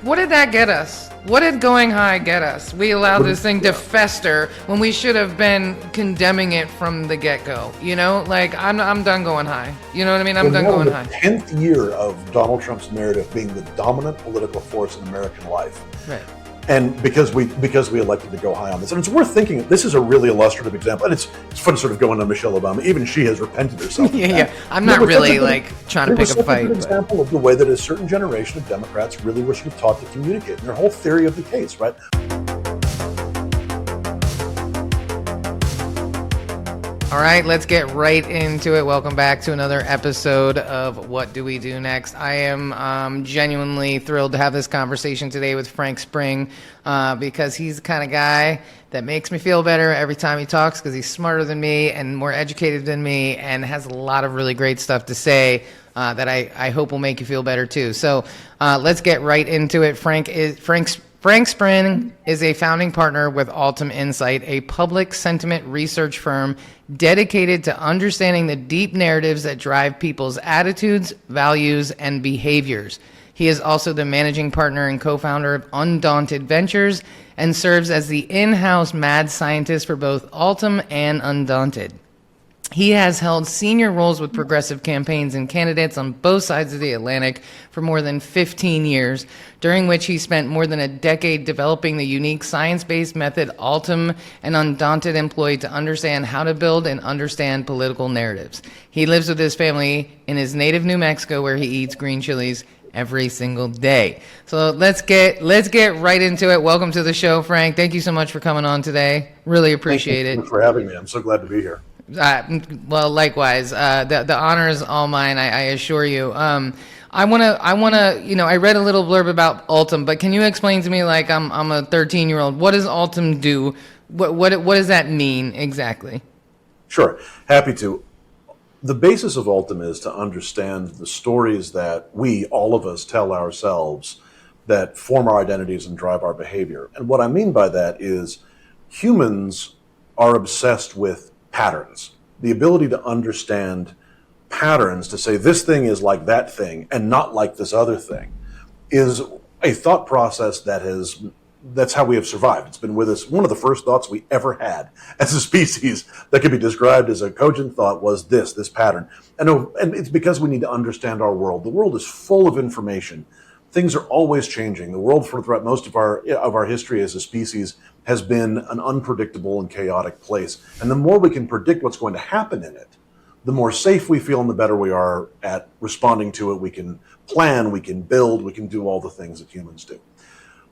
What did that get us? What did going high get us? We allowed this thing to fester when we should have been condemning it from the get-go. You know, like I'm done going high. You know what I mean? I'm done going high. The 10th year of Donald Trump's narrative being the dominant political force in American life. Right. And because we elected to go high on this, and it's worth thinking. This is a really illustrative example, and it's fun to sort of go into Michelle Obama. Even she has repented herself. Yeah. I'm not really like trying to pick a fight. It was an example of the way that a certain generation of Democrats really were sort of taught to communicate, and their whole theory of the case, right? All right, let's get right into it. Welcome back to another episode of What Do We Do Next? I am genuinely thrilled to have this conversation today with Frank Spring because he's the kind of guy that makes me feel better every time he talks because he's smarter than me and more educated than me and has a lot of really great stuff to say that I hope will make you feel better too. So let's get right into it. Frank Spring is a founding partner with Altum Insight, a public sentiment research firm dedicated to understanding the deep narratives that drive people's attitudes, values, and behaviors. He is also the managing partner and co-founder of Undaunted Ventures and serves as the in-house mad scientist for both Altum and Undaunted. He has held senior roles with progressive campaigns and candidates on both sides of the Atlantic for more than 15 years, during which he spent more than a decade developing the unique science-based method Altum and Undaunted employed to understand how to build and understand political narratives. He lives with his family in his native New Mexico, where he eats green chilies every single day. So let's get right into it. Welcome to the show, Frank. Thank you so much for coming on today. Really appreciate it. Thank you for having me. I'm so glad to be here. Well, likewise. The honor is all mine. I assure you. I wanna. You know, I read a little blurb about Altum, but can you explain to me, like, I'm a 13-year-old. What does Altum do? What does that mean exactly? Sure, happy to. The basis of Altum is to understand the stories that we, all of us, tell ourselves that form our identities and drive our behavior. And what I mean by that is humans are obsessed with patterns, the ability to understand patterns, to say this thing is like that thing and not like this other thing, is a thought process that's how we have survived. It's been with us. One of the first thoughts we ever had as a species that could be described as a cogent thought was this pattern. And it's because we need to understand our world. The world is full of information. Things are always changing. The world throughout most of our history as a species has been an unpredictable and chaotic place. And the more we can predict what's going to happen in it, the more safe we feel and the better we are at responding to it. We can plan, we can build, we can do all the things that humans do.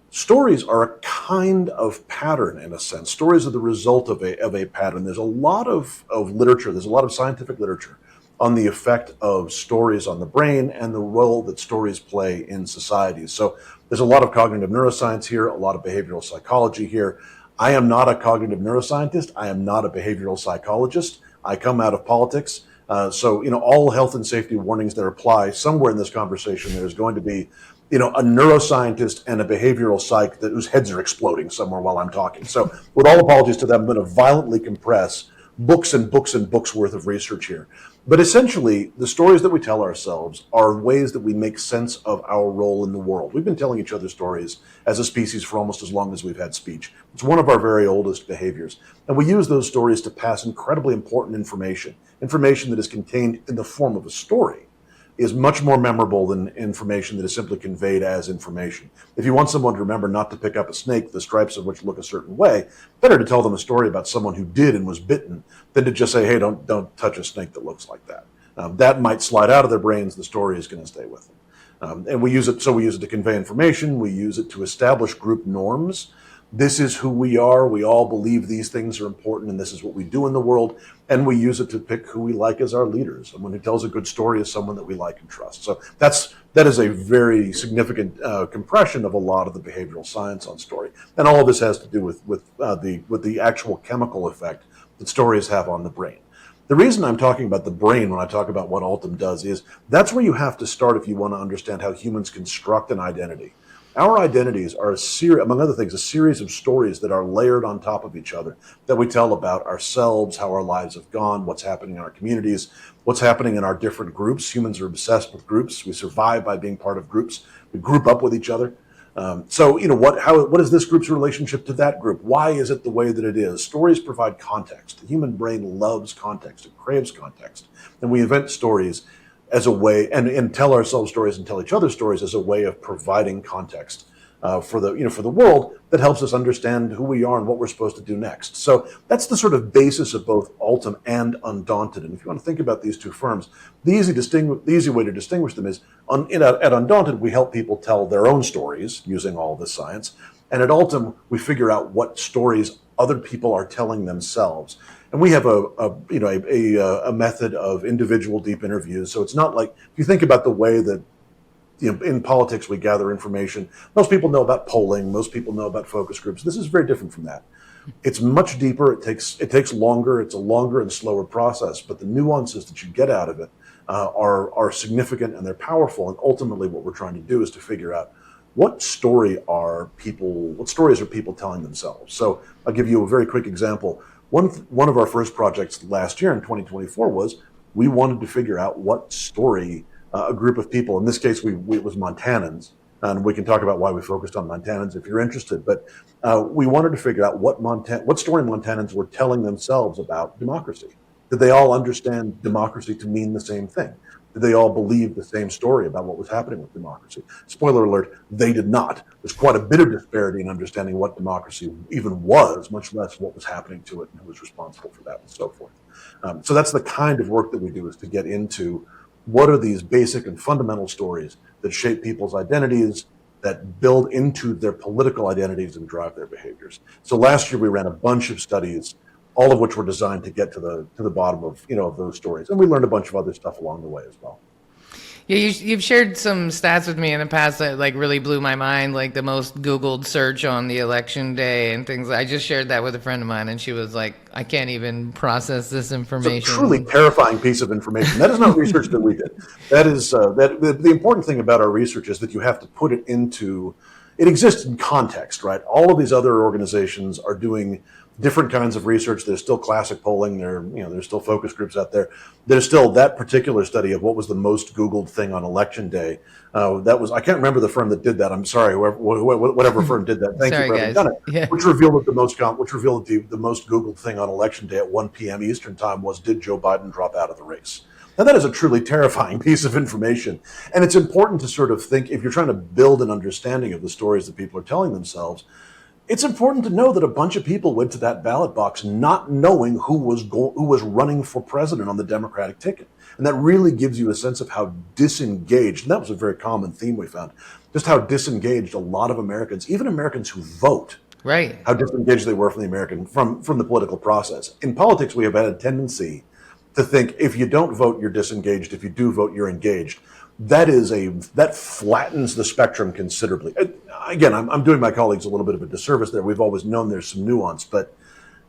Stories are a kind of pattern in a sense. Stories are the result of a pattern. There's a lot of literature, there's a lot of scientific literature on the effect of stories on the brain and the role that stories play in societies. So there's a lot of cognitive neuroscience here, a lot of behavioral psychology here. I am not a cognitive neuroscientist. I am not a behavioral psychologist. I come out of politics. So, all health and safety warnings that apply somewhere in this conversation, there's going to be, a neuroscientist and a behavioral psych whose heads are exploding somewhere while I'm talking. So with all apologies to them, I'm going to violently compress books and books and books worth of research here. But essentially, the stories that we tell ourselves are ways that we make sense of our role in the world. We've been telling each other stories as a species for almost as long as we've had speech. It's one of our very oldest behaviors. And we use those stories to pass incredibly important information that is contained in the form of a story is much more memorable than information that is simply conveyed as information. If you want someone to remember not to pick up a snake, the stripes of which look a certain way, better to tell them a story about someone who did and was bitten than to just say, hey, don't touch a snake that looks like that. That might slide out of their brains. The story is going to stay with them. And we use it to convey information. We use it to establish group norms. This is who we are. We all believe these things are important, and this is what we do in the world. And we use it to pick who we like as our leaders. Someone who tells a good story is someone that we like and trust. So that is a very significant compression of a lot of the behavioral science on story. And all of this has to do with the actual chemical effect that stories have on the brain. The reason I'm talking about the brain when I talk about what Altum does is that's where you have to start if you want to understand how humans construct an identity. Our identities are among other things, a series of stories that are layered on top of each other that we tell about ourselves, how our lives have gone, what's happening in our communities, what's happening in our different groups. Humans are obsessed with groups. We survive by being part of groups. We group up with each other. So, what is this group's relationship to that group? Why is it the way that it is? Stories provide context. The human brain loves context. It craves context. And we invent stories as a way, and tell ourselves stories and tell each other stories as a way of providing context for the world that helps us understand who we are and what we're supposed to do next. So that's the sort of basis of both Altum and Undaunted. And if you want to think about these two firms, the easy way to distinguish them is at Undaunted we help people tell their own stories using all this science, and at Altum we figure out what stories other people are telling themselves. And we have a method of individual deep interviews. So it's not like, if you think about the way that in politics we gather information, most people know about polling, most people know about focus groups. This is very different from that. It's much deeper. It takes longer. It's a longer and slower process, but the nuances that you get out of it are significant and they're powerful. And ultimately, what we're trying to do is to figure out what stories are people telling themselves. So I'll give you a very quick example. One of our first projects last year in 2024 was we wanted to figure out what story a group of people, in this case it was Montanans, and we can talk about why we focused on Montanans if you're interested, but we wanted to figure out what story Montanans were telling themselves about democracy. Did they all understand democracy to mean the same thing? Did they all believe the same story about what was happening with democracy? Spoiler alert, they did not. There's quite a bit of disparity in understanding what democracy even was, much less what was happening to it and who was responsible for that and so forth. So that's the kind of work that we do, is to get into what are these basic and fundamental stories that shape people's identities, that build into their political identities and drive their behaviors. So last year we ran a bunch of studies, all of which were designed to get to the bottom of those stories, and we learned a bunch of other stuff along the way as well. Yeah, you've shared some stats with me in the past that really blew my mind, like the most Googled search on the election day and things. I just shared that with a friend of mine, and she was like, "I can't even process this information." It's a truly terrifying piece of information. That is not research that we did. That is the important thing about our research is that you have to put it into. It exists in context, right? All of these other organizations are doing different kinds of research. There's still classic polling. There's still focus groups out there. There's still that particular study of what was the most Googled thing on election day. I can't remember the firm that did that. I'm sorry, whatever firm did that. Thank you for having done it. Yeah. Which revealed that the most Googled thing on election day at 1 p.m. Eastern time was, did Joe Biden drop out of the race? Now that is a truly terrifying piece of information. And it's important to sort of think, if you're trying to build an understanding of the stories that people are telling themselves, it's important to know that a bunch of people went to that ballot box not knowing who was running for president on the Democratic ticket. And that really gives you a sense of how disengaged, and that was a very common theme we found, just how disengaged a lot of Americans, even Americans who vote, right, how disengaged they were from the political process. In politics, we have had a tendency to think if you don't vote, you're disengaged. If you do vote, you're engaged. That flattens the spectrum considerably. Again, I'm doing my colleagues a little bit of a disservice there. We've always known there's some nuance, but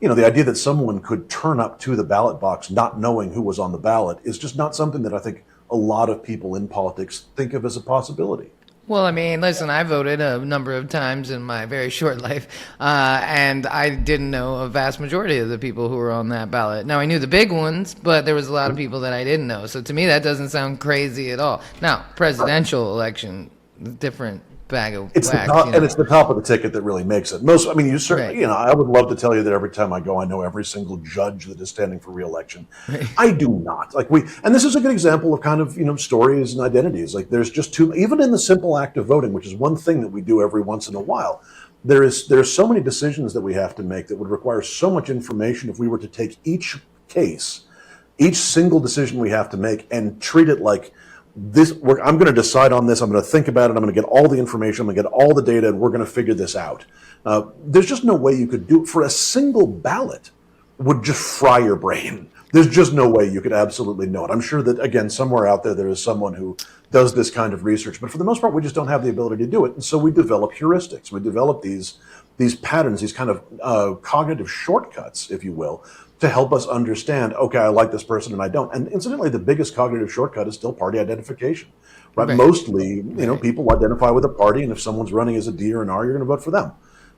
the idea that someone could turn up to the ballot box not knowing who was on the ballot is just not something that I think a lot of people in politics think of as a possibility. Well, I mean, listen, I voted a number of times in my very short life, and I didn't know a vast majority of the people who were on that ballot. Now, I knew the big ones, but there was a lot of people that I didn't know. So to me, that doesn't sound crazy at all. Now, presidential election, different bag of wax. And it's the top of the ticket that really makes it. You certainly, right. I would love to tell you that every time I go, I know every single judge that is standing for re-election. Right. I do not. And this is a good example of kind of, stories and identities. There's just too, even in the simple act of voting, which is one thing that we do every once in a while, there's so many decisions that we have to make that would require so much information if we were to take each case, each single decision we have to make, and treat it like, I'm going to decide on this. I'm going to think about it. I'm going to get all the information. I'm going to get all the data, and we're going to figure this out. There's just no way you could do it. For a single ballot would just fry your brain. There's just no way you could absolutely know it. I'm sure that, again, somewhere out there is someone who does this kind of research, but for the most part, we just don't have the ability to do it. And so we develop heuristics. We develop these patterns, these kind of cognitive shortcuts, if you will, to help us understand, okay, I like this person and I don't. And incidentally, the biggest cognitive shortcut is still party identification, right? Mostly, people identify with a party, and if someone's running as a D or an R, you're going to vote for them.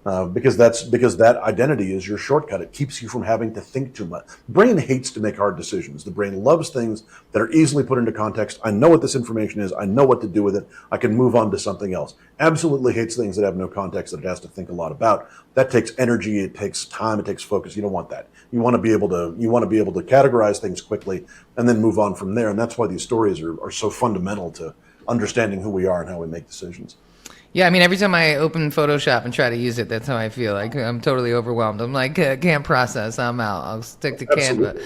because that identity is your shortcut. It keeps you from having to think too much. The brain hates to make hard decisions. The brain loves things that are easily put into context. I know what this information is. I know what to do with it. I can move on to something else. Absolutely hates things that have no context that it has to think a lot about. That takes energy. It takes time. It takes focus. You don't want that. You want to be able to categorize things quickly and then move on from there. And that's why these stories are so fundamental to understanding who we are and how we make decisions. Yeah, I mean, every time I open Photoshop and try to use it, that's how I feel. Like I'm totally overwhelmed. I'm like, can't process. I'm out. I'll stick to Canva.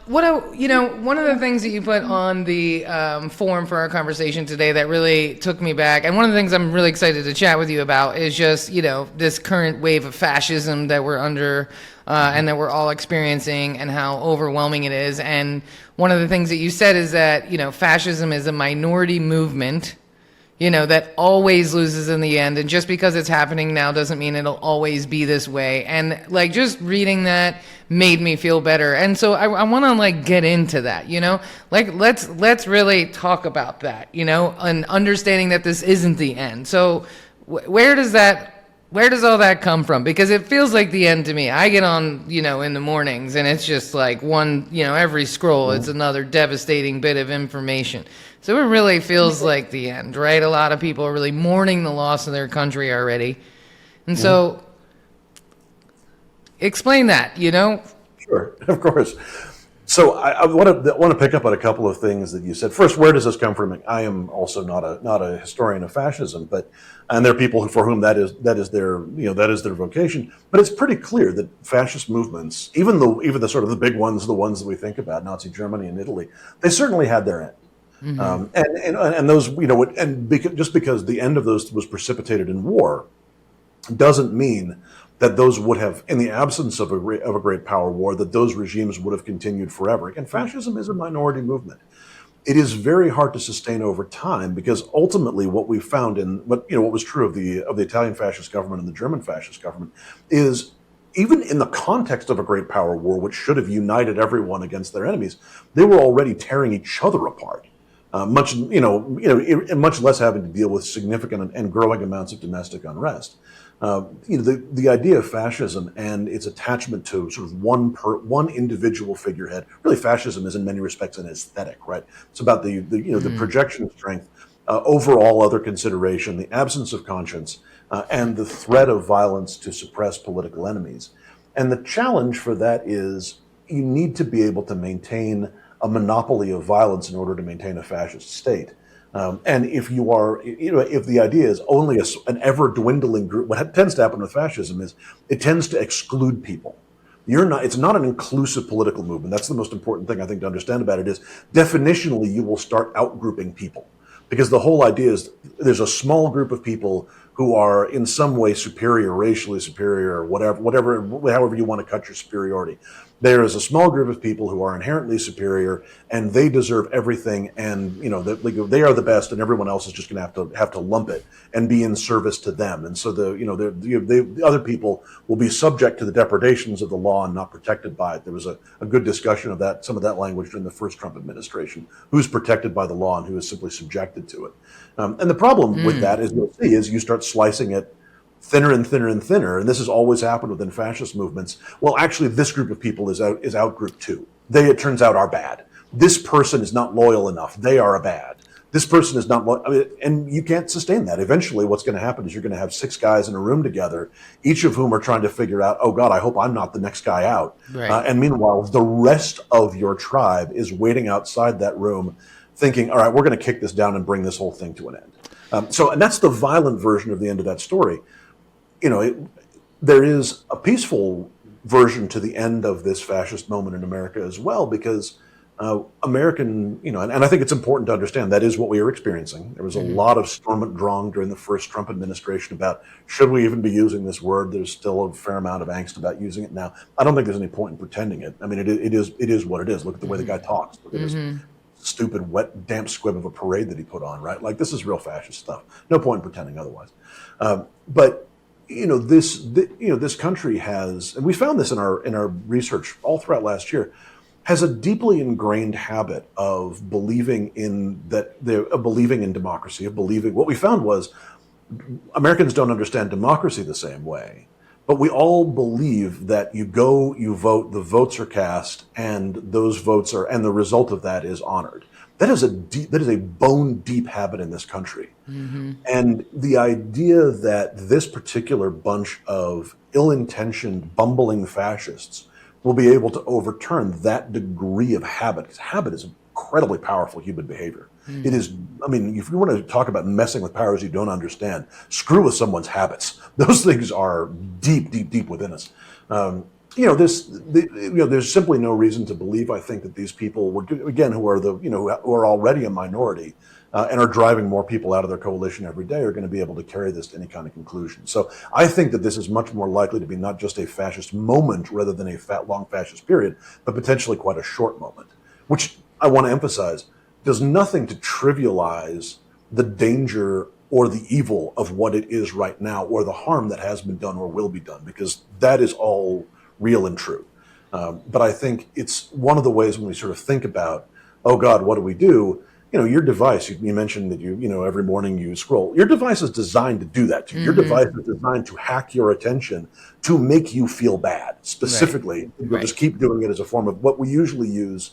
One of the things that you put on the forum for our conversation today that really took me back, and one of the things I'm really excited to chat with you about is just, this current wave of fascism that we're under and that we're all experiencing and how overwhelming it is. And one of the things that you said is that, fascism is a minority movement, that always loses in the end. And just because it's happening now doesn't mean it'll always be this way. And just reading that made me feel better. And so I want to get into that, let's really talk about that, and understanding that this isn't the end. So where does all that come from? Because it feels like the end to me. I get on, in the mornings and it's just like one, every scroll, it's another devastating bit of information. So it really feels like the end, right? A lot of people are really mourning the loss of their country already. And so explain that, Sure, of course. So I want to pick up on a couple of things that you said. First, where does this come from? I am also not a historian of fascism, and there are people for whom that is their vocation. But it's pretty clear that fascist movements, even the sort of the big ones, the ones that we think about, Nazi Germany and Italy, they certainly had their end. Mm-hmm. And those, just because the end of those was precipitated in war, doesn't mean that those would have, in the absence of a great power war, that those regimes would have continued forever. Again, fascism is a minority movement. It is very hard to sustain over time because ultimately what we found what was true of the Italian fascist government and the German fascist government is, even in the context of a great power war, which should have united everyone against their enemies, they were already tearing each other apart. Much less having to deal with significant and growing amounts of domestic unrest. The idea of fascism and its attachment to sort of one individual figurehead. Really, fascism is in many respects an aesthetic, right? It's about the projection of strength over all other consideration, the absence of conscience, and the threat of violence to suppress political enemies. And the challenge for that is you need to be able to maintain a monopoly of violence in order to maintain a fascist state. And if the idea is only an ever dwindling group, what tends to happen with fascism is it tends to exclude people. It's not an inclusive political movement. That's the most important thing I think to understand about it is definitionally you will start outgrouping people. Because the whole idea is there's a small group of people who are in some way superior, racially superior, or however you want to cut your superiority. There is a small group of people who are inherently superior, and they deserve everything, and they are the best, and everyone else is just going to have to lump it and be in service to them. And so the other people will be subject to the depredations of the law and not protected by it. There was a good discussion of some of that language during the first Trump administration. Who's protected by the law and who is simply subjected to it? And the problem with that is you'll see is you start slicing it thinner and thinner and thinner, and this has always happened within fascist movements. Well, actually, this group of people is out group too. They, it turns out, are bad. This person is not loyal enough. They are a bad. This person is not loyal, and you can't sustain that. Eventually, what's going to happen is you're going to have 6 guys in a room together, each of whom are trying to figure out, oh God, I hope I'm not the next guy out. Right. And meanwhile, the rest of your tribe is waiting outside that room, thinking, all right, we're going to kick this down and bring this whole thing to an end. And that's the violent version of the end of that story. There is a peaceful version to the end of this fascist moment in America as well, because American, and I think it's important to understand that is what we are experiencing. There was a lot of storm and drang during the first Trump administration about should we even be using this word. There's still a fair amount of angst about using it now. I don't think there's any point in pretending it. I mean, it is what it is. Look at the way the guy talks. Look at this stupid, wet, damp squib of a parade that he put on, right? Like, this is real fascist stuff. No point in pretending otherwise. But this country has, and we found this in our research all throughout last year, has a deeply ingrained habit of believing in democracy, of believing. What we found was Americans don't understand democracy the same way, but we all believe that you go, you vote, the votes are cast, and those votes are, and the result of that is honored. That is a bone deep habit in this country. Mm-hmm. And the idea that this particular bunch of ill-intentioned, bumbling fascists will be able to overturn that degree of habit, because habit is incredibly powerful human behavior. Mm. It is, I mean, if you want to talk about messing with powers you don't understand, screw with someone's habits. Those things are deep, deep, deep within us. There's simply no reason to believe, I think, that these people were, again, who are already a minority and are driving more people out of their coalition every day, are going to be able to carry this to any kind of conclusion. So I think that this is much more likely to be not just a fascist moment rather than a long fascist period, but potentially quite a short moment, which I want to emphasize does nothing to trivialize the danger or the evil of what it is right now, or the harm that has been done or will be done, because that is all real and true. But I think it's one of the ways when we sort of think about, oh God, what do we do? Your device, you mentioned that every morning you scroll. Your device is designed to do that to you. Your device is designed to hack your attention to make you feel bad. Specifically, we'll just keep doing it as a form of what we usually use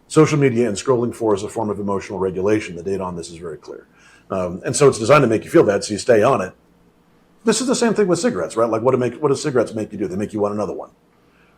social media and scrolling for as a form of emotional regulation. The data on this is very clear. And so it's designed to make you feel bad, so you stay on it. This is the same thing with cigarettes, right? Like what do cigarettes make you do? They make you want another one.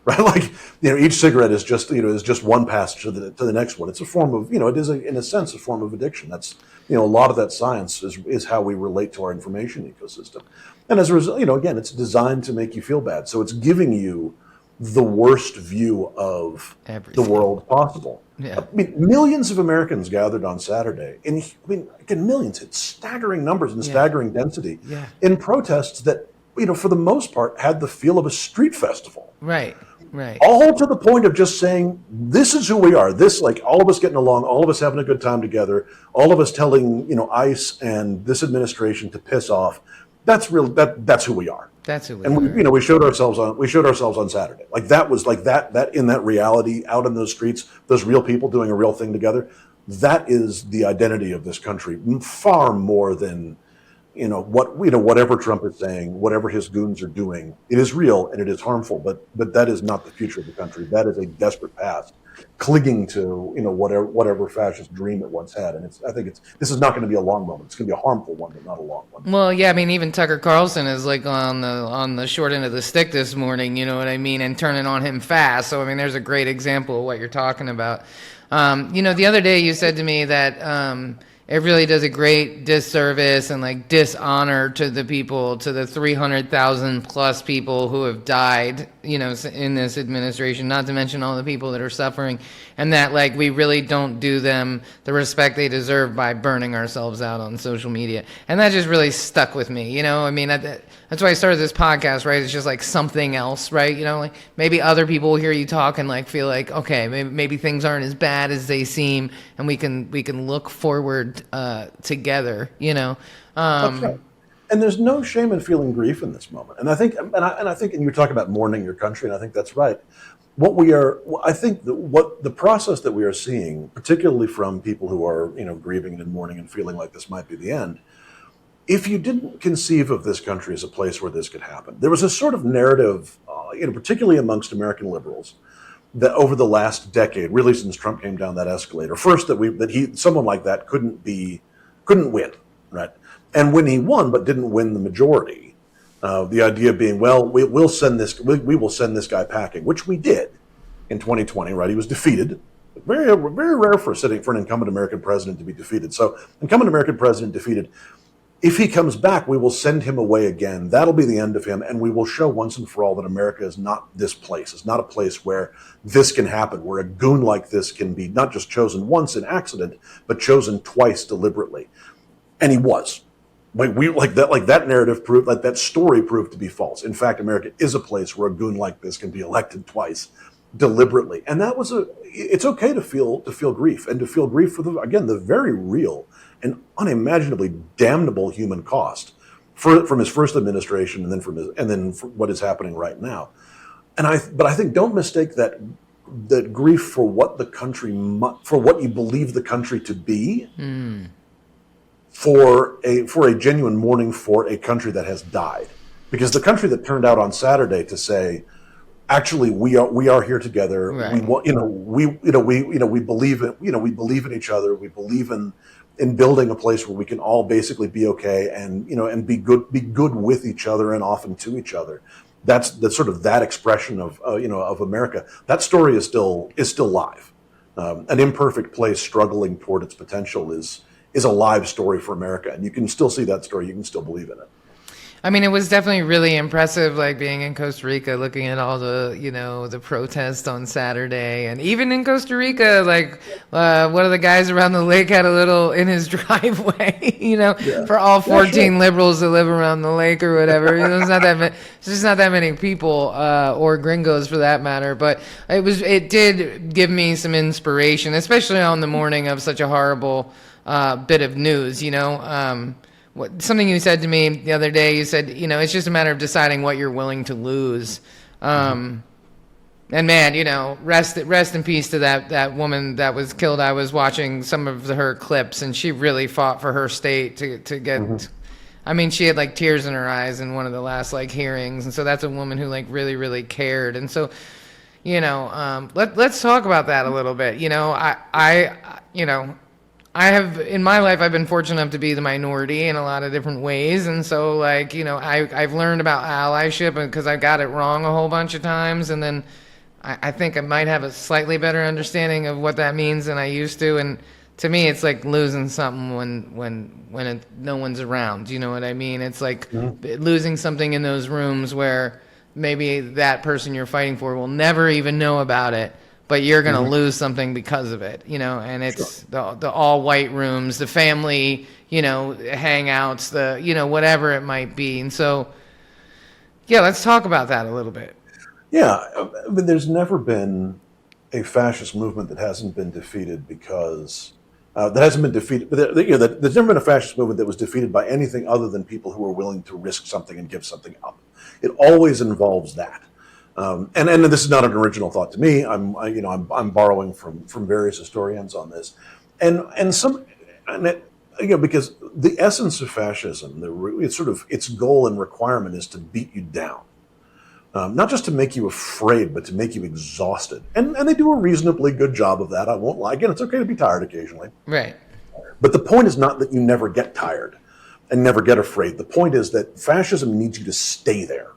Right, like each cigarette is just one passage to the next one. It's a form of it is in a sense a form of addiction. That's a lot of that science is how we relate to our information ecosystem, and as a result, again, it's designed to make you feel bad. So it's giving you the worst view of Everything. The world possible. Yeah. I mean, millions of Americans gathered on Saturday, and again, millions, it's staggering numbers and staggering density in protests that for the most part had the feel of a street festival. Right. Right. All to the point of just saying, this is who we are. This, like, all of us getting along, all of us having a good time together, all of us telling, ICE and this administration to piss off. That's real. That's who we are. That's who we are. And we showed ourselves on Saturday. Like that was like that in that reality out in those streets, those real people doing a real thing together. That is the identity of this country, far more than whatever Trump is saying, whatever his goons are doing. It is real and it is harmful, but that is not the future of the country. That is a desperate past, clinging to whatever fascist dream it once had. And I think this is not going to be a long moment. It's going to be a harmful one, but not a long one. Well, yeah, I mean, even Tucker Carlson is like on the short end of the stick this morning. You know what I mean, and turning on him fast. So I mean, there's a great example of what you're talking about. The other day you said to me that. It really does a great disservice and like dishonor to the people, to the 300,000 plus people who have died, in this administration, not to mention all the people that are suffering, and that like we really don't do them the respect they deserve by burning ourselves out on social media. And that just really stuck with me, I mean, that's why I started this podcast, right? It's just like something else, right? Like maybe other people will hear you talk and like feel like, okay, maybe things aren't as bad as they seem, and we can look forward together, That's right. And there's no shame in feeling grief in this moment. And I think, and you talk about mourning your country, and I think that's right. What the process that we are seeing, particularly from people who are, grieving and mourning and feeling like this might be the end. If you didn't conceive of this country as a place where this could happen, there was a sort of narrative, particularly amongst American liberals, that over the last decade, really since Trump came down that escalator, first someone like that couldn't win, right? And when he won, but didn't win the majority, the idea being, well, we will send this guy packing, which we did in 2020, right? He was defeated. Very, very rare for an incumbent American president to be defeated. So, incumbent American president defeated. If he comes back, we will send him away again. That'll be the end of him, and we will show once and for all that America is not this place. It's not a place where this can happen, where a goon like this can be not just chosen once in accident, but chosen twice deliberately. And he was. That narrative proved, that story proved to be false. In fact, America is a place where a goon like this can be elected twice deliberately. And it's okay to feel grief, and to feel grief for the very real and unimaginably damnable human cost from his first administration, and then for what is happening right now. But I think don't mistake that grief for what you believe the country to be for a genuine mourning for a country that has died, because the country that turned out on Saturday to say, actually, we are here together. Right. We want, we believe in, we believe in each other. We believe in building a place where we can all basically be okay, and and be good with each other and often to each other. That's sort of that expression of of America. That story is still live. An imperfect place struggling toward its potential is a live story for America, and you can still see that story. You can still believe in it. I mean, it was definitely really impressive, like being in Costa Rica, looking at all the, the protests on Saturday. And even in Costa Rica, like one of the guys around the lake had a little in his driveway, for all 14 liberals that live around the lake or whatever. It's not that it's just not that many people, or gringos for that matter. But it did give me some inspiration, especially on the morning of such a horrible bit of news, something you said to me the other day. You said, it's just a matter of deciding what you're willing to lose. And man, rest in peace to that woman that was killed. I was watching some of her clips, and she really fought for her state to get. I mean, she had like tears in her eyes in one of the last like hearings, and so that's a woman who like really, really cared. And so, let's talk about that a little bit. I have, in my life, I've been fortunate enough to be the minority in a lot of different ways. And so, like, I've learned about allyship because I got it wrong a whole bunch of times. And then I think I might have a slightly better understanding of what that means than I used to. And to me, it's like losing something when no one's around. You know what I mean? It's like losing something in those rooms where maybe that person you're fighting for will never even know about it. But you're going to lose something because of it, and it's the all white rooms, the family, hangouts, the, whatever it might be. And so, yeah, let's talk about that a little bit. Yeah. I mean, there's never been a fascist movement that hasn't been defeated because there's never been a fascist movement that was defeated by anything other than people who are willing to risk something and give something up. It always involves that. And this is not an original thought to me. I'm borrowing from various historians on this, because the essence of fascism, its goal and requirement is to beat you down, not just to make you afraid, but to make you exhausted. And they do a reasonably good job of that. I won't lie. Again, it's okay to be tired occasionally. Right. But the point is not that you never get tired and never get afraid. The point is that fascism needs you to stay there.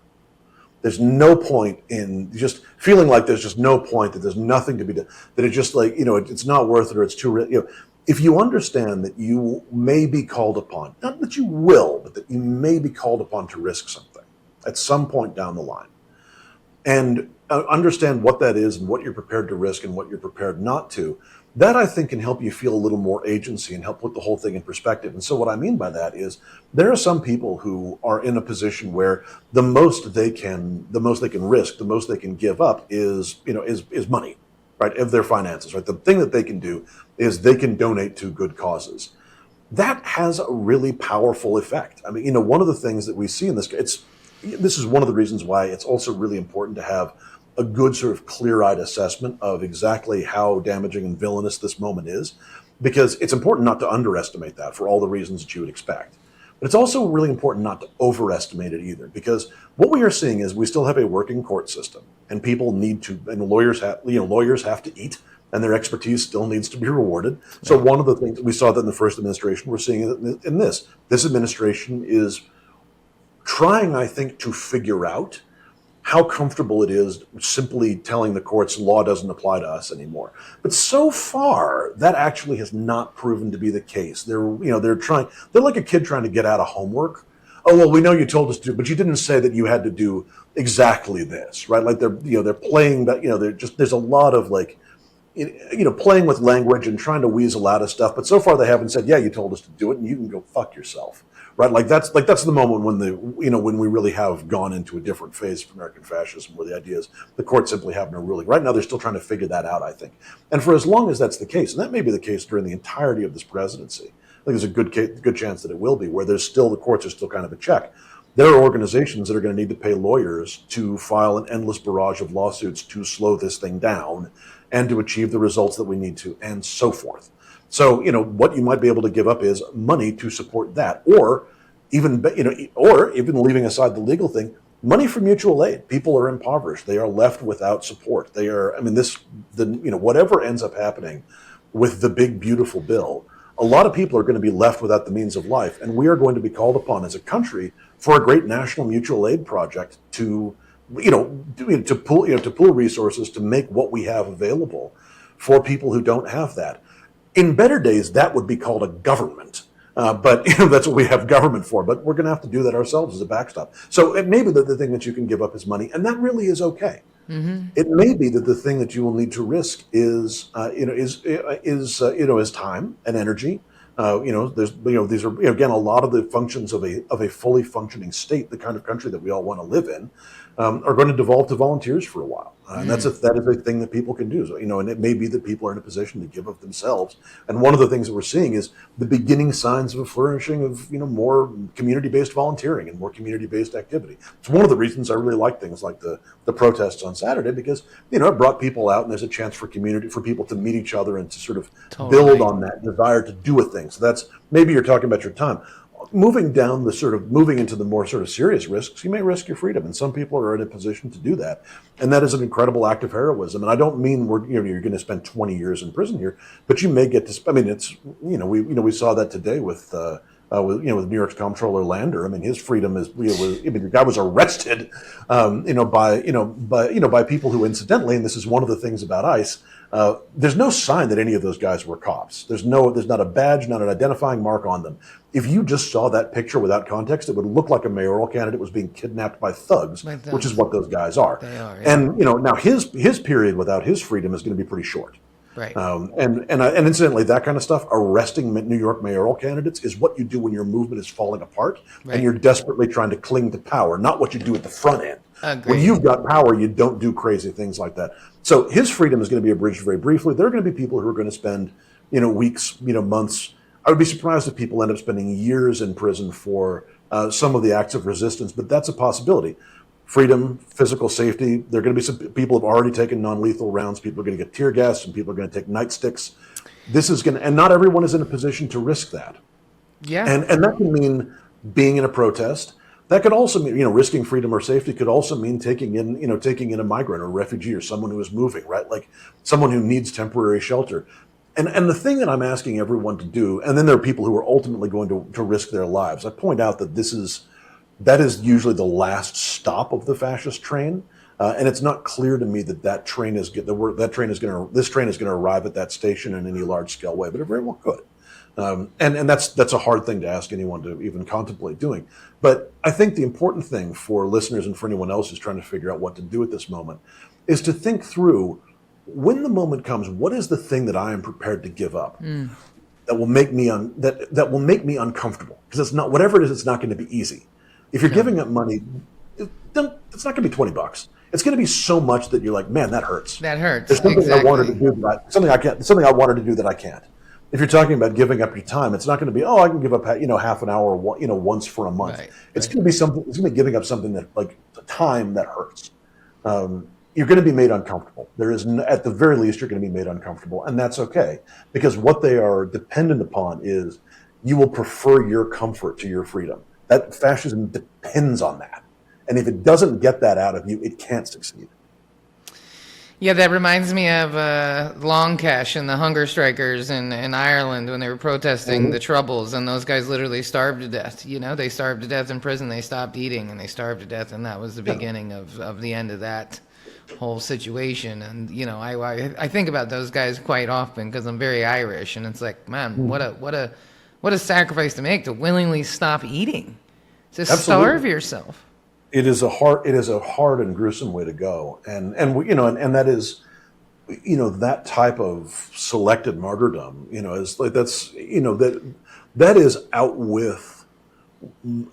There's no point in just feeling like there's just no point, that there's nothing to be done, that it's just like, it's not worth it, or it's too, if you understand that you may be called upon, not that you will, but that you may be called upon to risk something at some point down the line, and understand what that is and what you're prepared to risk and what you're prepared not to, that I think can help you feel a little more agency and help put the whole thing in perspective. And so what I mean by that is there are some people who are in a position where the most they can risk, the most they can give up is money, right? Of their finances, right? The thing that they can do is they can donate to good causes. That has a really powerful effect. I mean, one of the things that we see in this is one of the reasons why it's also really important to have a good sort of clear-eyed assessment of exactly how damaging and villainous this moment is, because it's important not to underestimate that for all the reasons that you would expect. But it's also really important not to overestimate it either, because what we are seeing is we still have a working court system, and people need to, and lawyers have to eat, and their expertise still needs to be rewarded. So one of the things we saw that in the first administration, we're seeing it in this administration is trying, I think, to figure out how comfortable it is simply telling the courts law doesn't apply to us anymore. But so far, that actually has not proven to be the case. They're like a kid trying to get out of homework. Oh, well, we know you told us to, but you didn't say that you had to do exactly this, right? Like they're playing, but there's a lot of like, playing with language and trying to weasel out of stuff. But so far they haven't said, yeah, you told us to do it and you can go fuck yourself. Right, like that's the moment when we really have gone into a different phase of American fascism, where the idea is the court simply have no ruling. Right now, they're still trying to figure that out, I think. And for as long as that's the case, and that may be the case during the entirety of this presidency, I think there's a good chance that it will be, where the courts are still kind of a check. There are organizations that are going to need to pay lawyers to file an endless barrage of lawsuits to slow this thing down and to achieve the results that we need to, and so forth. So, what you might be able to give up is money to support that, or even leaving aside the legal thing, money for mutual aid. People are impoverished. They are left without support. They are, whatever ends up happening with the big, beautiful bill, a lot of people are going to be left without the means of life. And we are going to be called upon as a country for a great national mutual aid project to pool resources to make what we have available for people who don't have that. In better days, that would be called a government. But that's what we have government for. But we're going to have to do that ourselves as a backstop. So it may be that the thing that you can give up is money, and that really is okay. Mm-hmm. It may be that the thing that you will need to risk is time and energy. These are again a lot of the functions of a fully functioning state, the kind of country that we all want to live in, are going to devolve to volunteers for a while. And that is a thing that people can do. So, and it may be that people are in a position to give of themselves. And one of the things that we're seeing is the beginning signs of a flourishing of, more community-based volunteering and more community-based activity. It's one of the reasons I really like things like the protests on Saturday, because, it brought people out and there's a chance for people to meet each other and to sort of build on that desire to do a thing. So that's, maybe you're talking about your time. Moving into the more sort of serious risks, you may risk your freedom, and some people are in a position to do that, and that is an incredible act of heroism. And I don't mean you're going to spend 20 years in prison here, but you may get to. It's we saw that today with New York's comptroller Lander. His freedom the guy was arrested, by people who incidentally, and this is one of the things about ICE. There's no sign that any of those guys were cops. There's not a badge, not an identifying mark on them. If you just saw that picture without context, it would look like a mayoral candidate was being kidnapped by thugs, which is what those guys are. They are, yeah. And now his period without his freedom is going to be pretty short. Right. And incidentally, that kind of stuff, arresting New York mayoral candidates, is what you do when your movement is falling apart, right, and you're desperately trying to cling to power, not what you do at the front end. Agreed. When you've got power, you don't do crazy things like that. So his freedom is going to be abridged very briefly. There are going to be people who are going to spend, weeks, months. I would be surprised if people end up spending years in prison for some of the acts of resistance, but that's a possibility. Freedom, physical safety. There are going to be some people who have already taken non-lethal rounds. People are going to get tear gas, and people are going to take nightsticks. And not everyone is in a position to risk that. Yeah. And that can mean being in a protest. That could also mean, risking freedom or safety could also mean taking in a migrant or a refugee or someone who is moving, right? Like someone who needs temporary shelter. And the thing that I'm asking everyone to do, and then there are people who are ultimately going to risk their lives. I point out that that is usually the last stop of the fascist train, and it's not clear to me that this train is going to arrive at that station in any large scale way, but it very well could. And that's a hard thing to ask anyone to even contemplate doing. But I think the important thing for listeners and for anyone else who's trying to figure out what to do at this moment is to think through, when the moment comes, what is the thing that I am prepared to give up that will make me that will make me uncomfortable? Because it's not, whatever it is, it's not going to be easy. If you're giving up money, it's not going to be $20. It's going to be so much that you're like, man, that hurts. That hurts. There's something exactly. I wanted to do something I wanted to do that I can't. If you're talking about giving up your time, it's not going to be, I can give up, half an hour, once for a month. Right, it's going to be something. It's going to be giving up something that, like, time that hurts. You're going to be made uncomfortable. At the very least, you're going to be made uncomfortable, and that's okay, because what they are dependent upon is you will prefer your comfort to your freedom. That fascism depends on that, and if it doesn't get that out of you, it can't succeed. Yeah, that reminds me of Longcash and the hunger strikers in Ireland when they were protesting the Troubles, and those guys literally starved to death. They starved to death in prison. They stopped eating, and they starved to death, and that was the beginning of the end of that whole situation. And I think about those guys quite often because I'm very Irish, and it's like, man, what a sacrifice to make, to willingly stop eating, to starve yourself. It is a hard and gruesome way to go, and that is, that type of selected martyrdom, is like, that is out with,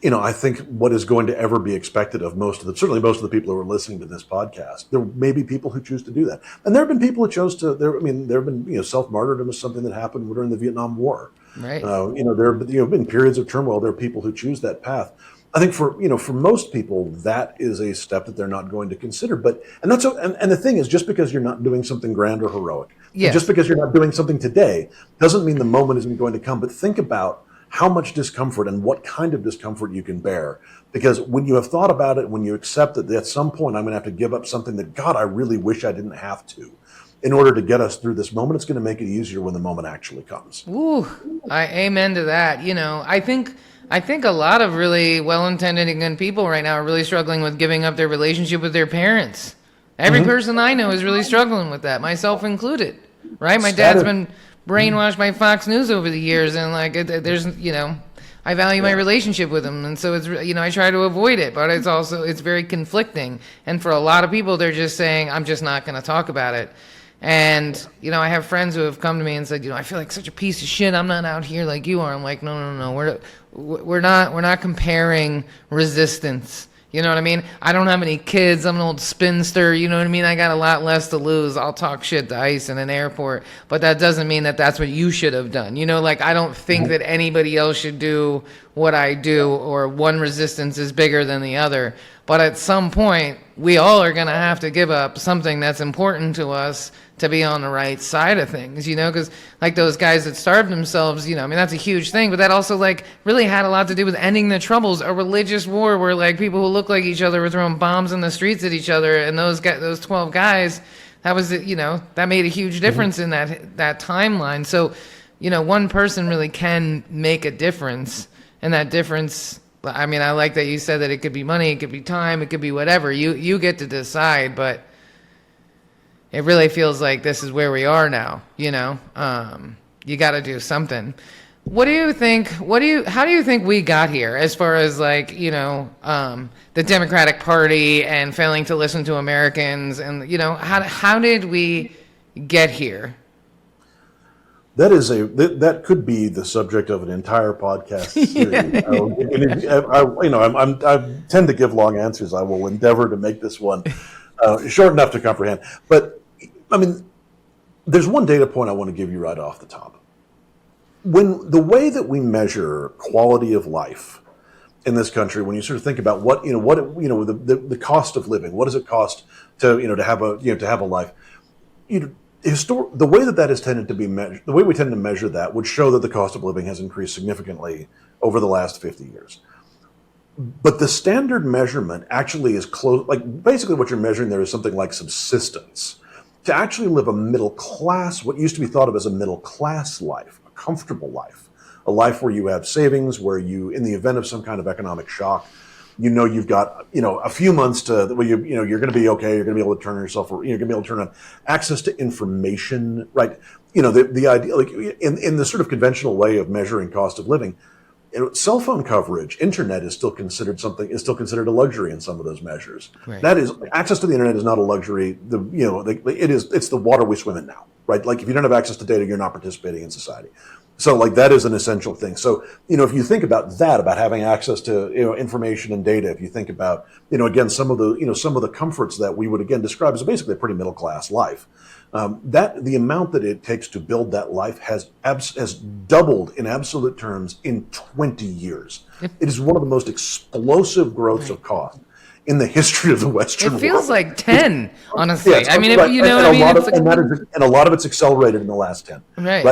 I think, what is going to ever be expected of certainly most of the people who are listening to this podcast. There may be people who choose to do that, and there have been people who chose to. There have been, self-martyrdom is something that happened during the Vietnam War. Right. There have been periods of turmoil. There are people who choose that path. I think for most people, that is a step that they're not going to consider. And the thing is, just because you're not doing something grand or heroic, Yes. just because you're not doing something today, doesn't mean the moment isn't going to come. But think about how much discomfort and what kind of discomfort you can bear. Because when you have thought about it, when you accept that at some point I'm going to have to give up something that, God, I really wish I didn't have to, in order to get us through this moment, it's going to make it easier when the moment actually comes. Ooh, I amen to that. I think a lot of really well-intended and good people right now are really struggling with giving up their relationship with their parents. Every person I know is really struggling with that, myself included. Right? My dad's been brainwashed by Fox News over the years, and there's I value my relationship with him, and so it's I try to avoid it, but it's very conflicting. And for a lot of people, they're just saying, I'm just not going to talk about it. And I have friends who have come to me and said, I feel like such a piece of shit. I'm not out here like you are. I'm like, no. We're not comparing resistance. You know what I mean? I don't have any kids. I'm an old spinster. You know what I mean? I got a lot less to lose. I'll talk shit to ICE in an airport, but that doesn't mean that that's what you should have done. I don't think that anybody else should do what I do, or one resistance is bigger than the other. But at some point, we all are going to have to give up something that's important to us to be on the right side of things, because those guys that starved themselves, that's a huge thing, but that also really had a lot to do with ending the Troubles, a religious war where people who look like each other were throwing bombs in the streets at each other, and those 12 guys, that was that made a huge difference in that timeline. So, one person really can make a difference, and that difference, I like that you said that it could be money, it could be time, it could be whatever. You get to decide, but it really feels like this is where we are now. You got to do something. What do you think? How do you think we got here, as far as the Democratic Party and failing to listen to Americans, and how did we get here? That could be the subject of an entire podcast series. I tend to give long answers. I will endeavor to make this one short enough to comprehend. But there's one data point I want to give you right off the top. When the way that we measure quality of life in this country, when you sort of think about the cost of living, what does it cost to have a life, the way that has tended to be measured, the way we tend to measure that would show that the cost of living has increased significantly over the last 50 years. But the standard measurement actually is close. Basically what you're measuring there is something like subsistence. To actually live a middle class, what used to be thought of as a middle class life, a comfortable life, a life where you have savings, where you, in the event of some kind of economic shock, you've got, a few months to, where you're going to be okay. You're going to be able to turn yourself, you're going to be able to turn on access to information, right? The idea, in the sort of conventional way of measuring cost of living, cell phone coverage, internet is still considered a luxury in some of those measures. Right. That is, access to the internet is not a luxury. It's the water we swim in now, right? If you don't have access to data, you're not participating in society. So that is an essential thing. So, if you think about that, about having access to, information and data, if you think about, again, some of the comforts that we would again describe as basically a pretty middle class life, that the amount that it takes to build that life has doubled in absolute terms in 20 years. It is one of the most explosive growths of cost in the history of the Western world. It feels like 10, honestly. Yeah, and a lot of it's accelerated in the last 10. Right.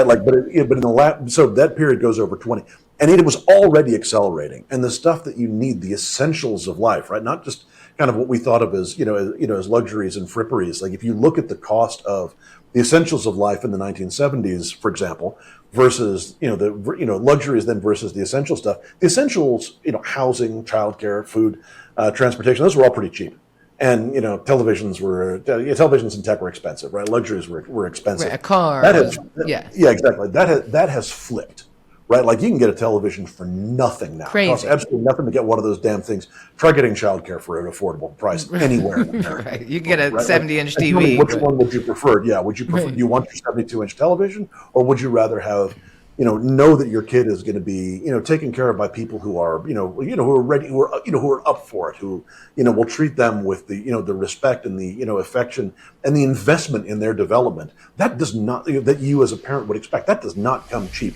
So that period goes over 20. And it was already accelerating. And the stuff that you need, the essentials of life, right? Not just kind of what we thought of as, as luxuries and fripperies. If you look at the cost of the essentials of life in the 1970s, for example, versus, the luxuries then versus the essential stuff. The essentials, housing, childcare, food, transportation, those were all pretty cheap. And, televisions and tech were expensive, right? Luxuries were expensive. Right, a car. Yeah, exactly. That has flipped, right? You can get a television for nothing now. Crazy. It costs absolutely nothing to get one of those damn things. Try getting childcare for an affordable price anywhere in America. Right. You can get a 70-inch TV. Tell me which one would you prefer? Yeah, would you prefer? Do you want your 72-inch television, or would you rather have, know that your kid is going to be, taken care of by people who are, who are ready, who are up for it, who, will treat them with the, the respect and the, affection and the investment in their development. That does not, that you as a parent would expect. That does not come cheap.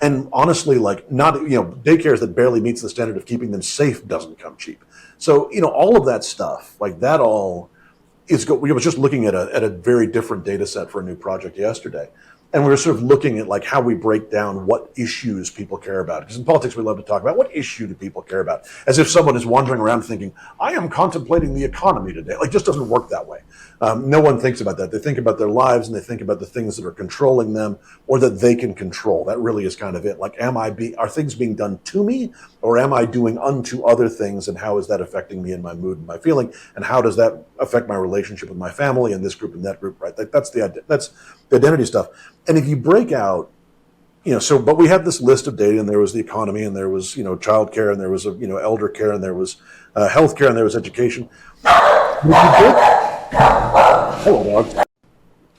And honestly, like not, daycares that barely meets the standard of keeping them safe doesn't come cheap. So, all of that stuff, like that all we was just looking at a very different data set for a new project yesterday. And we were sort of looking at like how we break down what issues people care about. Because in politics, we love to talk about what issue do people care about, as if someone is wandering around thinking, I am contemplating the economy today. Like, it just doesn't work that way. No one thinks about that. They think about their lives and they think about the things that are controlling them or that they can control. That really is kind of it. Like, are things being done to me, or am I doing unto other things, and how is that affecting me and my mood and my feeling, and how does that affect my relationship with my family and this group and that group, right? That's the identity stuff. And if you break out, but we had this list of data, and there was the economy, and there was, child care, and there was, elder care, and there was health care, and there was education. Hello, dog.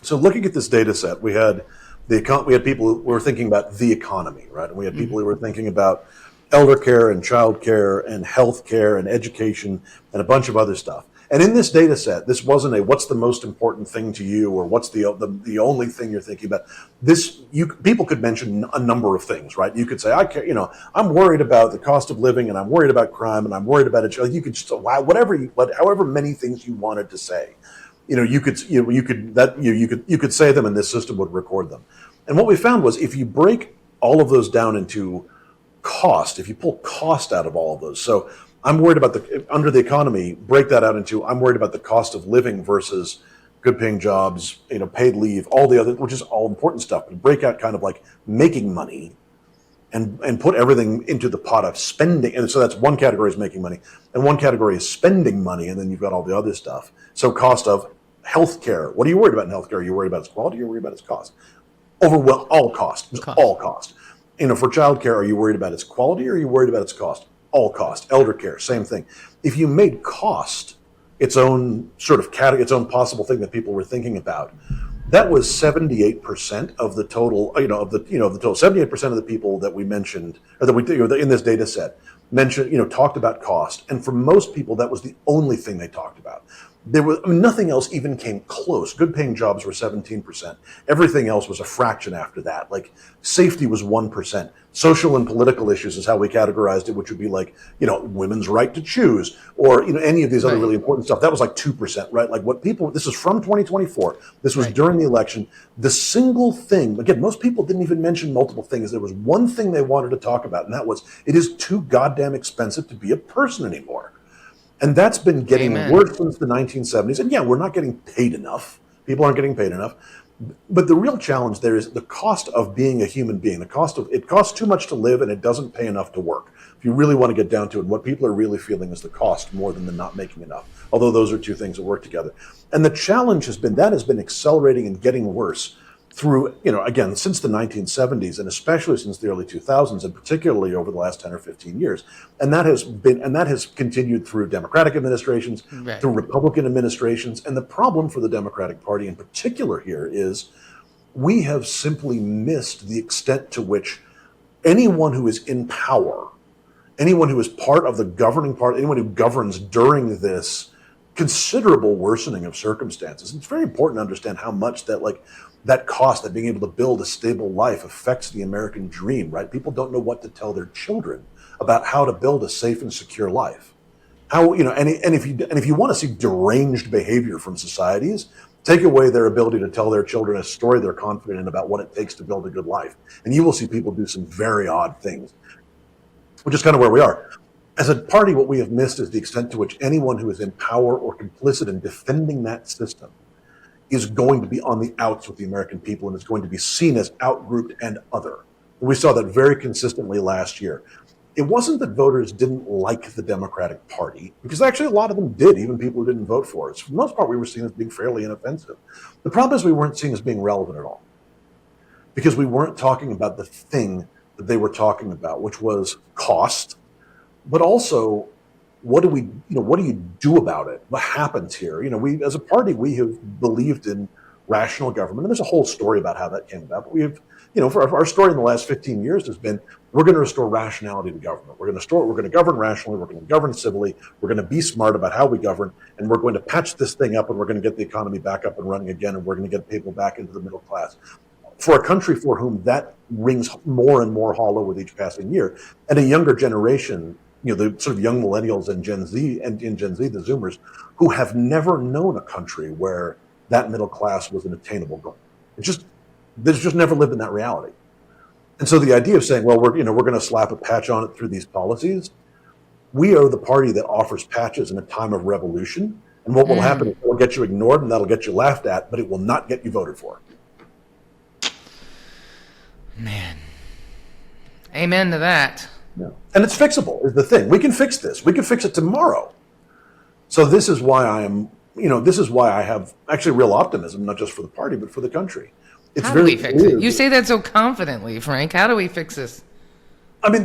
So looking at this data set, we had people who were thinking about the economy, right? And we had people who were thinking about elder care and child care and health care and education and a bunch of other stuff. And in this data set, this wasn't a what's the most important thing to you, or what's the only thing you're thinking about. People could mention a number of things, right? You could say, I care, I'm worried about the cost of living, and I'm worried about crime, and I'm worried about it. You could just however many things you wanted to say, you could say them, and this system would record them. And what we found was, if you break all of those down into cost, if you pull cost out of all of those, so I'm worried about under the economy, break that out into, I'm worried about the cost of living versus good paying jobs, paid leave, all the other, which is all important stuff, but break out kind of like making money and put everything into the pot of spending. And so that's one category is making money, and one category is spending money, and then you've got all the other stuff. So cost of healthcare. What are you worried about in healthcare? Are you worried about its quality, or are you worried about its cost? All cost. All cost. For childcare, are you worried about its quality, or are you worried about its cost? All cost. Elder care, same thing. If you made cost its own sort of its own possible thing that people were thinking about, that was 78% of the total. The total 78% of the people that we mentioned, or that we in this data set mentioned, talked about cost, and for most people, that was the only thing they talked about. There was nothing else even came close. Good paying jobs were 17%. Everything else was a fraction after that. Like safety was 1%. Social and political issues is how we categorized it, which would be like, women's right to choose, or, any of these other really important stuff. That was like 2%, right? Like this is from 2024. This was during the election. The single thing, again, most people didn't even mention multiple things. There was one thing they wanted to talk about, and that was, it is too goddamn expensive to be a person anymore. And that's been getting worse since the 1970s. And yeah, we're not getting paid enough. People aren't getting paid enough. But the real challenge there is the cost of being a human being. It costs too much to live, and it doesn't pay enough to work. If you really want to get down to it, what people are really feeling is the cost more than the not making enough. Although those are two things that work together. And the challenge has been accelerating and getting worse through, again, since the 1970s, and especially since the early 2000s, and particularly over the last 10 or 15 years. And that has continued through Democratic administrations, through Republican administrations. And the problem for the Democratic Party in particular here is we have simply missed the extent to which anyone who is in power, anyone who is part of the governing part, anyone who governs during this considerable worsening of circumstances. It's very important to understand how much that cost, that being able to build a stable life, affects the American dream, right? People don't know what to tell their children about how to build a safe and secure life. If you want to see deranged behavior from societies, take away their ability to tell their children a story they're confident in about what it takes to build a good life, and you will see people do some very odd things, which is kind of where we are. As a party, what we have missed is the extent to which anyone who is in power or complicit in defending that system is going to be on the outs with the American people, and is going to be seen as outgrouped and other. We saw that very consistently last year. It wasn't that voters didn't like the Democratic Party, because actually a lot of them did, even people who didn't vote for it. For the most part, we were seen as being fairly inoffensive. The problem is we weren't seen as being relevant at all, because we weren't talking about the thing that they were talking about, which was cost, but also what do you do about it? What happens here? We, as a party, we have believed in rational government, and there's a whole story about how that came about. But we have, for our story in the last 15 years has been, we're going to restore rationality to government. We're going to govern rationally. We're going to govern civilly. We're going to be smart about how we govern, and we're going to patch this thing up, and we're going to get the economy back up and running again, and we're going to get people back into the middle class. for a country for whom that rings more and more hollow with each passing year, and a younger generation, the sort of young millennials and Gen Z, the Zoomers, who have never known a country where that middle class was an attainable goal. They've just never lived in that reality. And so the idea of saying, well, we're going to slap a patch on it through these policies, we are the party that offers patches in a time of revolution. And what will happen is it will get you ignored and that'll get you laughed at, but it will not get you voted for. Man. Amen to that. Yeah. And it's fixable is the thing. We can fix this. We can fix it tomorrow. So this is why I have actually real optimism, not just for the party, but for the country. How do we fix it? You say that so confidently, Frank. How do we fix this? I mean,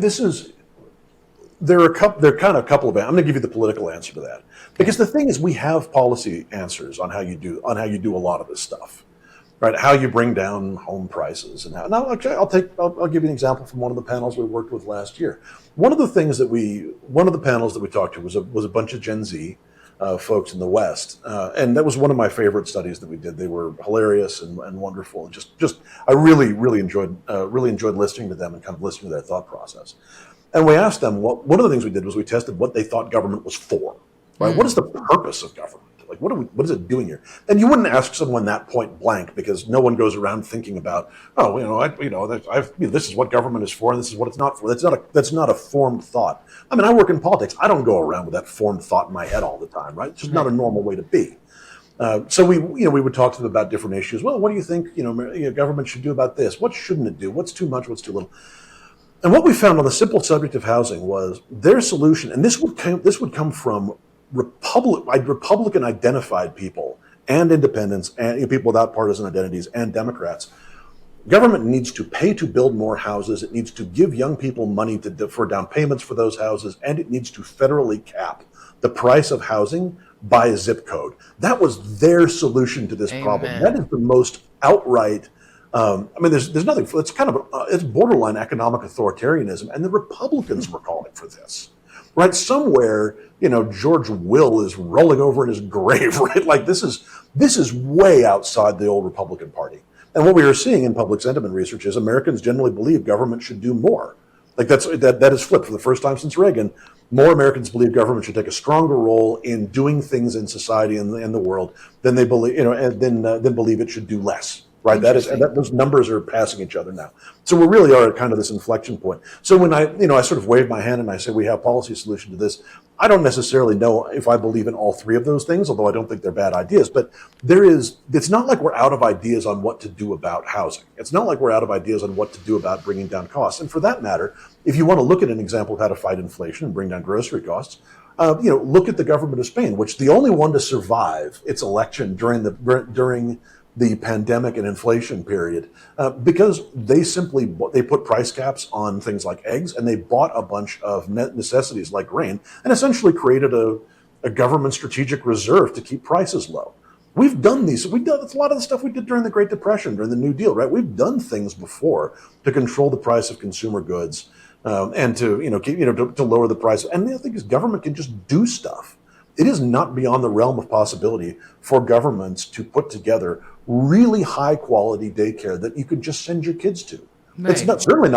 there are kind of a couple of, I'm going to give you the political answer to that. Because the thing is, we have policy answers on how you do a lot of this stuff, right? How you bring down home prices and how. Now, actually, I'll give you an example from one of the panels we worked with last year. One of the panels that we talked to was a bunch of Gen Z folks in the West, and that was one of my favorite studies that we did. They were hilarious and wonderful. And I really enjoyed listening to them and kind of listening to their thought process. And we asked them, one of the things we did was we tested what they thought government was for. Right? What is the purpose of government? Like, what is it doing here? And you wouldn't ask someone that point blank, because no one goes around thinking about, this is what government is for, and this is what it's not for. That's not a formed thought. I mean, I work in politics. I don't go around with that formed thought in my head all the time, right? It's just not a normal way to be. So we would talk to them about different issues. Well, what do you think government should do about this? What shouldn't it do? What's too much? What's too little? And what we found on the simple subject of housing was their solution, and this would come from Republican identified people and independents and people without partisan identities and Democrats. Government needs to pay to build more houses. It needs to give young people money for down payments for those houses, and it needs to federally cap the price of housing by a zip code. That was their solution to this problem. That is the most outright. There's nothing. It's borderline economic authoritarianism, and the Republicans were calling for this. Right, somewhere, George Will is rolling over in his grave. Right, like this is way outside the old Republican Party. And what we are seeing in public sentiment research is Americans generally believe government should do more. Like that is flipped for the first time since Reagan. More Americans believe government should take a stronger role in doing things in society and in the world than they believe, than believe it should do less. Right, those numbers are passing each other now. So we really are at kind of this inflection point. So when I sort of wave my hand and I say we have policy solution to this, I don't necessarily know if I believe in all three of those things, although I don't think they're bad ideas. But it's not like we're out of ideas on what to do about housing. It's not like we're out of ideas on what to do about bringing down costs. And for that matter, if you want to look at an example of how to fight inflation and bring down grocery costs, look at the government of Spain, which is the only one to survive its election during the pandemic and inflation period, because they put price caps on things like eggs, and they bought a bunch of necessities like grain and essentially created a government strategic reserve to keep prices low. We've done these. It's a lot of the stuff we did during the Great Depression, during the New Deal, right? We've done things before to control the price of consumer goods and to lower the price. And the other thing is, government can just do stuff. It is not beyond the realm of possibility for governments to put together really high quality daycare that you could just send your kids to. Right. It's certainly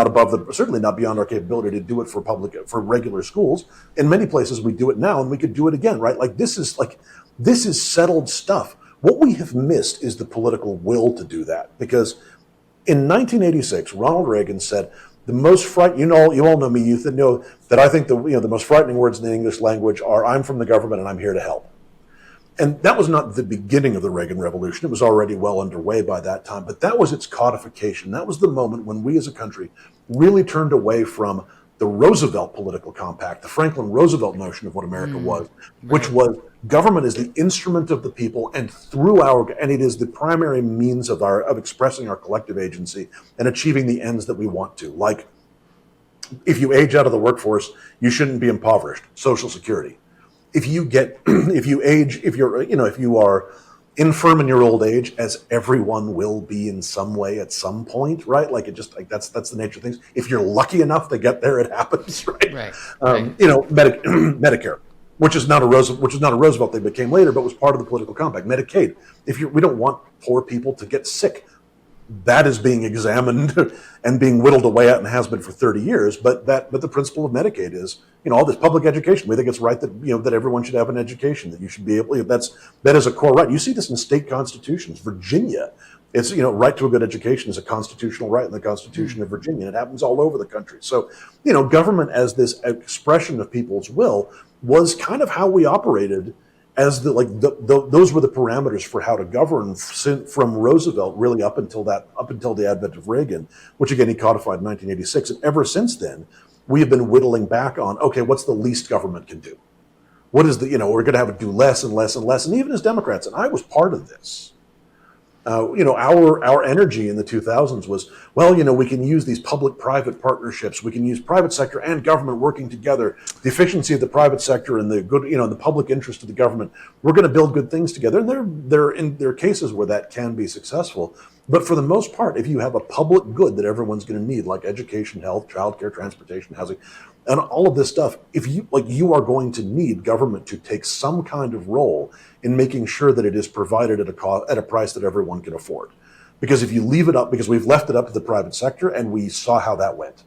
not beyond our capability to do it for regular schools. In many places we do it now, and we could do it again, right? This is settled stuff. What we have missed is the political will to do that, because in 1986, Ronald Reagan said, the most you all know me, youth, that know that I think the most frightening words in the English language are "I'm from the government and I'm here to help." And that was not the beginning of the Reagan Revolution. It was already well underway by that time, but that was its codification. That was the moment when we as a country really turned away from the Roosevelt political compact, the Franklin Roosevelt notion of what America was, which was government is the instrument of the people, and and it is the primary means of expressing our collective agency and achieving the ends that we want to. Like, if you age out of the workforce, you shouldn't be impoverished. Social Security. If you are infirm in your old age, as everyone will be in some way at some point, right? That's the nature of things. If you're lucky enough to get there, it happens, right? Right. Medicare, which is not a Roosevelt thing, but came later, but was part of the political compact. Medicaid. We don't want poor people to get sick. that is being examined and being whittled away at and has been for 30 years. But the principle of Medicaid is, all this public education. We think it's right that, that everyone should have an education, that you should be able, that is a core right. You see this in state constitutions. Virginia, it's, right to a good education is a constitutional right in the Constitution of Virginia. It happens all over the country. So, government as this expression of people's will was kind of how we operated as those were the parameters for how to govern from Roosevelt really up until the advent of Reagan, which again he codified in 1986. And ever since then, we have been whittling back on, okay, what's the least government can do? What is we're going to have to do less and less and less. And even as Democrats, and I was part of this, our energy in the 2000s was, we can use these public-private partnerships. We can use private sector and government working together. The efficiency of the private sector and the good, the public interest of the government. We're going to build good things together. And there are cases where that can be successful. But for the most part, if you have a public good that everyone's going to need, like education, health, childcare, transportation, housing, and all of this stuff, if you are going to need government to take some kind of role in making sure that it is provided at a price that everyone can afford. Because if you leave it up, because we've left it up to the private sector, and we saw how that went.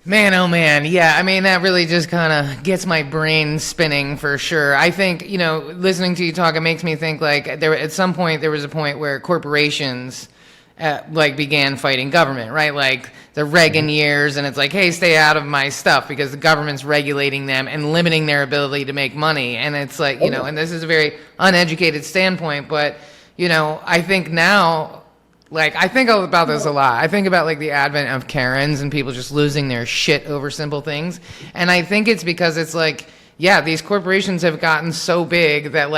Man, oh man. Yeah, I mean, that really just kind of gets my brain spinning for sure. I think, listening to you talk, it makes me think at some point, there was a point where corporations began fighting government, right? Like the Reagan years, and it's like, hey, stay out of my stuff because the government's regulating them and limiting their ability to make money. And it's like, and this is a very uneducated standpoint, but, I think now, I think about this a lot. I think about the advent of Karens and people just losing their shit over simple things. And I think it's because it's these corporations have gotten so big that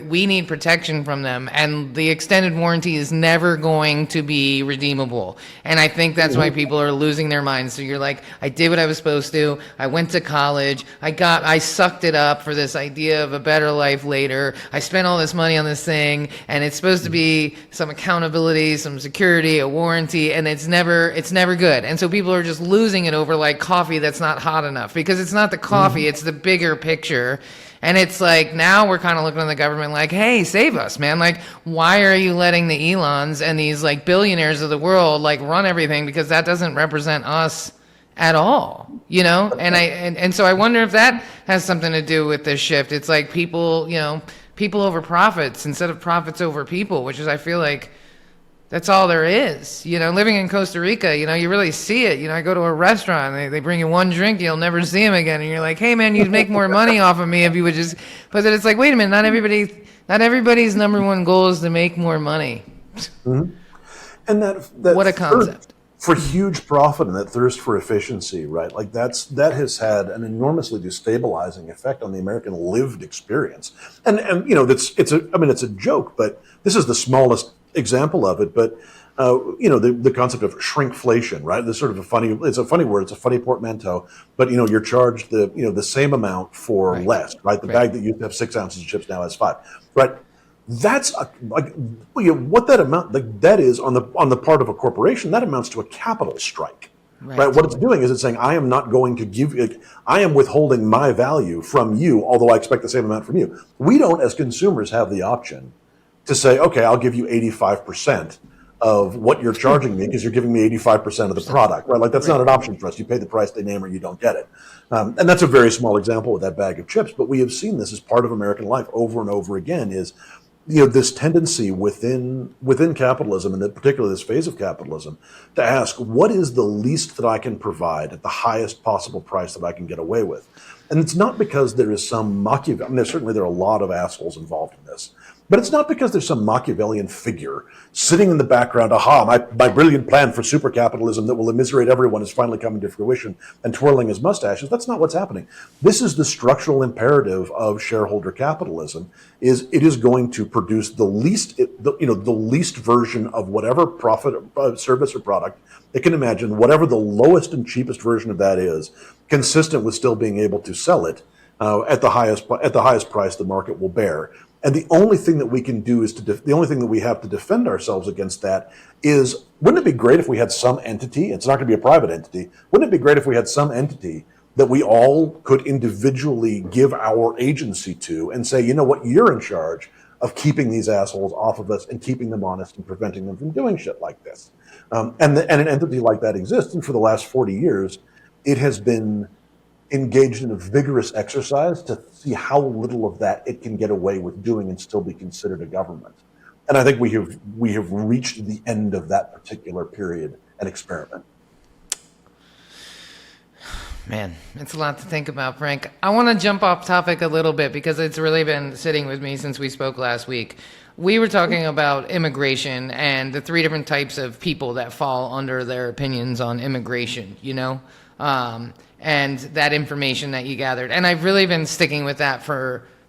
we need protection from them, and the extended warranty is never going to be redeemable. And I think that's why people are losing their minds. So you're like, I did what I was supposed to. I went to college. I sucked it up for this idea of a better life later. I spent all this money on this thing, and it's supposed to be some accountability, some security, a warranty, and it's never good. And so people are just losing it over coffee that's not hot enough, because it's not the coffee, it's the bigger picture. And it's now we're kind of looking at the government hey, save us, man. Why are you letting the Elons and these billionaires of the world run everything? Because that doesn't represent us at all, and so I wonder if that has something to do with this shift. It's people over profits instead of profits over people, which is, I feel that's all there is. Living in Costa Rica, you really see it. I go to a restaurant, they bring you one drink, you'll never see them again. And you're like, hey, man, you'd make more money off of me if you would just... But then it's wait a minute, not everybody's number one goal is to make more money. Mm-hmm. And that what a concept. For huge profit and that thirst for efficiency, right? That has had an enormously destabilizing effect on the American lived experience. And it's a joke, but this is the smallest example of it, but the concept of shrinkflation, right? It's a funny word, it's a funny portmanteau, but you're charged the same amount for less, right? The bag that used to have 6 ounces of chips now has 5, right? That's what that amount that is on the part of a corporation. That amounts to a capital strike, right? What it's doing is it's saying, I am not going to give you, I am withholding my value from you, although I expect the same amount from you. We don't, as consumers, have the option to say, okay, I'll give you 85% of what you're charging me because you're giving me 85% of the product, right? That's not an option for us. You pay the price they name or you don't get it. And that's a very small example with that bag of chips, but we have seen this as part of American life over and over again is, this tendency within capitalism, and particularly this phase of capitalism, to ask, what is the least that I can provide at the highest possible price that I can get away with? And it's not because there is some Machiavellian, there are a lot of assholes involved in this, but it's not because there's some Machiavellian figure sitting in the background, my brilliant plan for super capitalism that will immiserate everyone is finally coming to fruition, and twirling his mustaches. That's not what's happening. This is the structural imperative of shareholder capitalism, is it is going to produce the least version of whatever profit, service or product it can imagine, whatever the lowest and cheapest version of that is, consistent with still being able to sell it at the highest price the market will bear. And the only thing that we can do is the only thing that we have to defend ourselves against that is, wouldn't it be great if we had some entity? It's not going to be a private entity. Wouldn't it be great if we had some entity that we all could individually give our agency to and say, you know what, you're in charge. of keeping these assholes off of us and keeping them honest and preventing them from doing shit like this. And an entity like that exists. And for the last 40 years, it has been engaged in a vigorous exercise to see how little of that it can get away with doing and still be considered a government. And I think we have reached the end of that particular period and experiment. Man, it's a lot to think about, Frank. I want to jump off topic a little bit because it's really been sitting with me since we spoke last week. We were talking about immigration and the three different types of people that fall under their opinions on immigration, and that information that you gathered. And I've really been sticking with that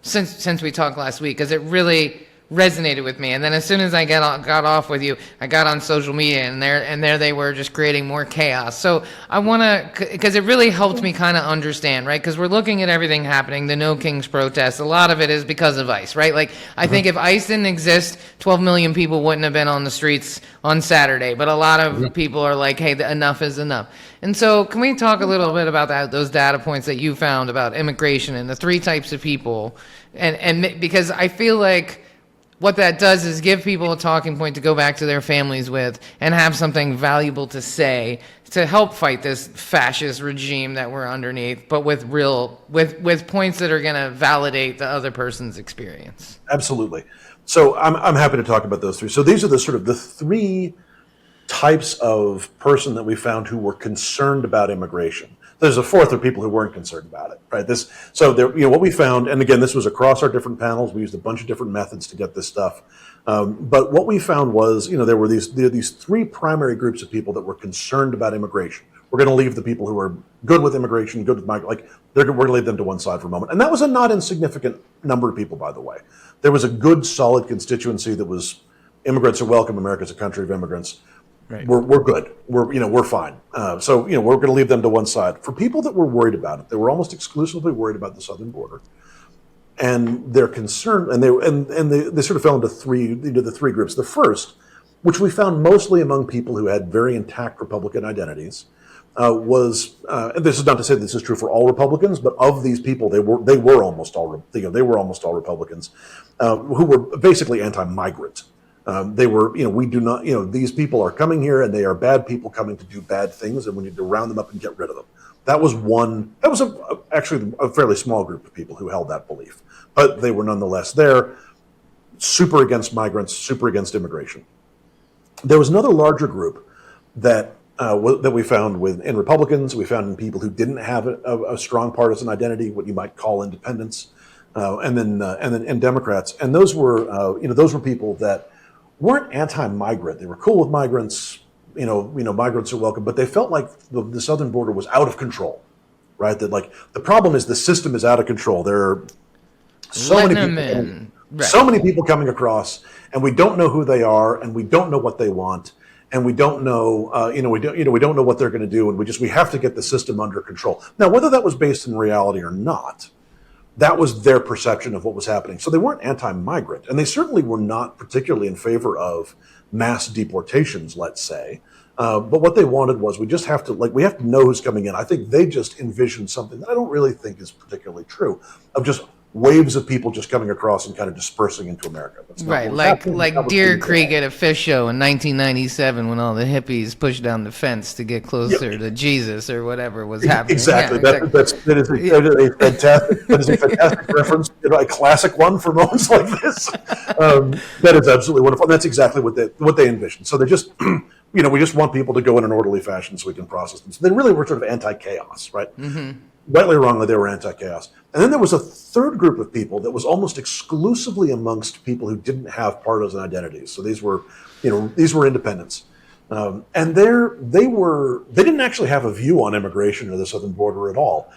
since we talked last week because it really resonated with me. And then as soon as I got off with you, I got on social media, and there they were, just creating more chaos. So I want to, because it really helped me kind of understand, right? Because we're looking at everything happening, the No Kings protests. A lot of it is because of ICE, right? Like, I think if ICE didn't exist, 12 million people wouldn't have been on the streets on Saturday. But a lot of people are like, hey, enough is enough. And so can we talk a little bit about those data points that you found about immigration and the three types of people? And because I feel like what that does is give people a talking point to go back to their families with and have something valuable to say to help fight this fascist regime that we're underneath, but with points that are going to validate the other person's experience. Absolutely. So I'm happy to talk about those three. So these are the three types of person that we found who were concerned about immigration. There's a fourth of people who weren't concerned about it, right? What we found, and again, this was across our different panels. We used a bunch of different methods to get this stuff. But what we found was, there were these three primary groups of people that were concerned about immigration. We're going to leave the people who are good with immigration, good with migrants, we're going to leave them to one side for a moment. And that was a not insignificant number of people, by the way. There was a good, solid constituency that was immigrants are welcome. America's a country of immigrants. Right. We're good. We're fine. So we're going to leave them to one side. For people that were worried about it, they were almost exclusively worried about the southern border, and they're concerned. And they sort of fell into the three groups. The first, which we found mostly among people who had very intact Republican identities, was. And this is not to say this is true for all Republicans, but of these people, they were almost all Republicans who were basically anti-migrant. They were, we do not, these people are coming here and they are bad people coming to do bad things, and we need to round them up and get rid of them. That was actually a fairly small group of people who held that belief, but they were nonetheless there, super against migrants, super against immigration. There was another larger group that we found in Republicans, we found in people who didn't have a strong partisan identity, what you might call independents, and then Democrats, and those were people that weren't anti-migrant. They were cool with migrants. Migrants are welcome, but they felt like the southern border was out of control, right? That the problem is the system is out of control. There are so many people coming across, and we don't know who they are, and we don't know what they want, and we don't know, we don't know what they're going to do, and we have to get the system under control. Now, whether that was based in reality or not, that was their perception of what was happening. So they weren't anti-migrant, and they certainly were not particularly in favor of mass deportations, let's say. But what they wanted was we have to know who's coming in. I think they just envisioned something that I don't really think is particularly true, of just waves of people just coming across and kind of dispersing into America. Right, like Deer Creek at a fish show in 1997 when all the hippies pushed down the fence to get closer to Jesus or whatever was happening. Exactly. That is a fantastic reference, a classic one for moments like this. That is absolutely wonderful. And that's exactly what they envisioned. So they just, we just want people to go in an orderly fashion so we can process them. So they really were sort of anti-chaos, right? Mm-hmm. Rightly or wrongly, they were anti-chaos. And then there was a third group of people that was almost exclusively amongst people who didn't have partisan identities. So these were independents. And they didn't actually have a view on immigration or the southern border at all.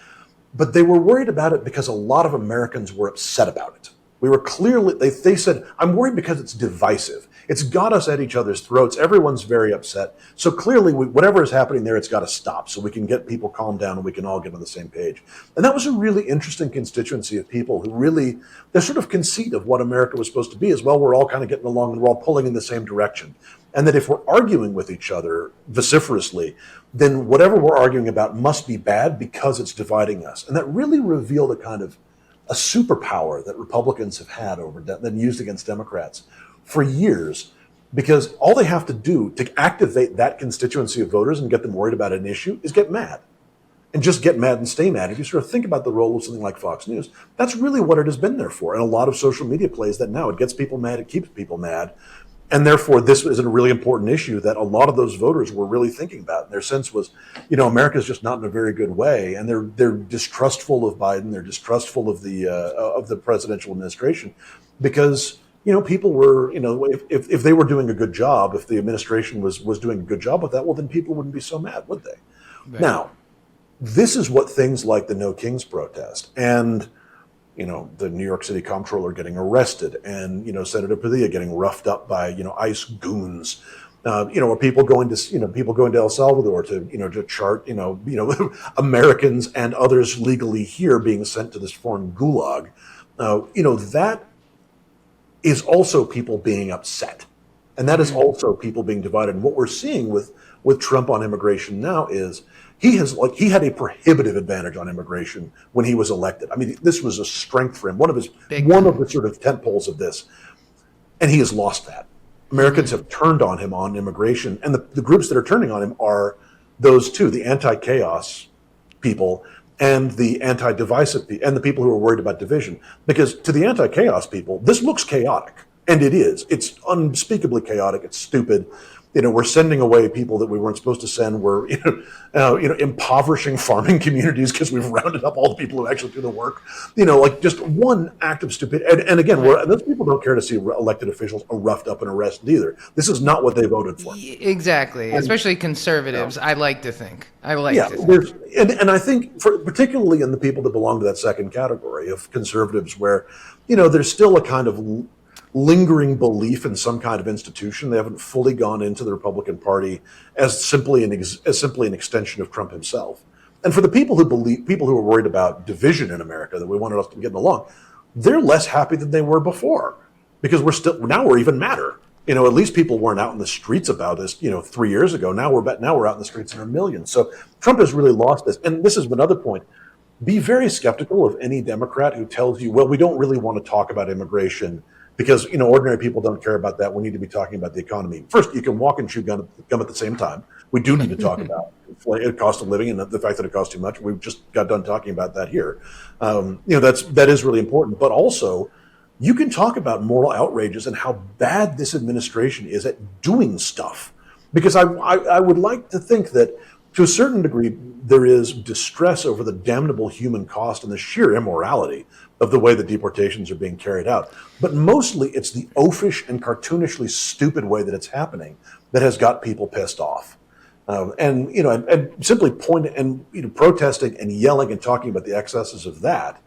But they were worried about it because a lot of Americans were upset about it. We were clearly, they said, I'm worried because it's divisive. It's got us at each other's throats. Everyone's very upset. So clearly, whatever is happening there, it's got to stop so we can get people calmed down and we can all get on the same page. And that was a really interesting constituency of people who really, their sort of conceit of what America was supposed to be is, well, we're all kind of getting along and we're all pulling in the same direction. And that if we're arguing with each other vociferously, then whatever we're arguing about must be bad because it's dividing us. And that really revealed a kind of a superpower that Republicans have had been used against Democrats for years, because all they have to do to activate that constituency of voters and get them worried about an issue is get mad. And just get mad and stay mad. If you sort of think about the role of something like Fox News, that's really what it has been there for. And a lot of social media plays that now. It gets people mad, it keeps people mad. And therefore, this is a really important issue that a lot of those voters were really thinking about. And their sense was, America's just not in a very good way. And they're distrustful of Biden. They're distrustful of the presidential administration because, people were, if they were doing a good job, if the administration was doing a good job with that, well, then people wouldn't be so mad, would they? Right. Now, this is what things like the No Kings protest and, the New York City comptroller getting arrested and, Senator Padilla getting roughed up by, ICE goons, or people going to El Salvador to chart, Americans and others legally here being sent to this foreign gulag. That is also people being upset. And that is also people being divided. And what we're seeing with Trump on immigration now is he had a prohibitive advantage on immigration when he was elected. I mean, this was a strength for him, one of the sort of tentpoles of this. And he has lost that. Americans have turned on him on immigration. And the groups that are turning on him are those two, the anti-chaos people and the anti-divisive people, and the people who are worried about division. Because to the anti-chaos people, this looks chaotic. And it is. It's unspeakably chaotic. It's stupid. We're sending away people that we weren't supposed to send. We're, impoverishing farming communities because we've rounded up all the people who actually do the work. Like just one act of stupidity. And again, those people don't care to see elected officials roughed up and arrested either. This is not what they voted for. Exactly. Especially conservatives. I like to think. And I think particularly in the people that belong to that second category of conservatives where, there's still a kind of lingering belief in some kind of institution. They haven't fully gone into the Republican Party as simply an extension of Trump himself. And for the people who are worried about division in America, that we wanted us to get along, they're less happy than they were before because we're even madder. At least people weren't out in the streets about this, 3 years ago. Now we're out in the streets in our millions. So Trump has really lost this. And this is another point. Be very skeptical of any Democrat who tells you, well, we don't really want to talk about immigration because, ordinary people don't care about that. We need to be talking about the economy. First, you can walk and chew gum at the same time. We do need to talk about the cost of living and the fact that it costs too much. We've just got done talking about that here. That is really important. But also, you can talk about moral outrages and how bad this administration is at doing stuff. Because I would like to think that, to a certain degree, there is distress over the damnable human cost and the sheer immorality of the way the deportations are being carried out. But mostly it's the oafish and cartoonishly stupid way that it's happening that has got people pissed off. And simply protesting and yelling and talking about the excesses of that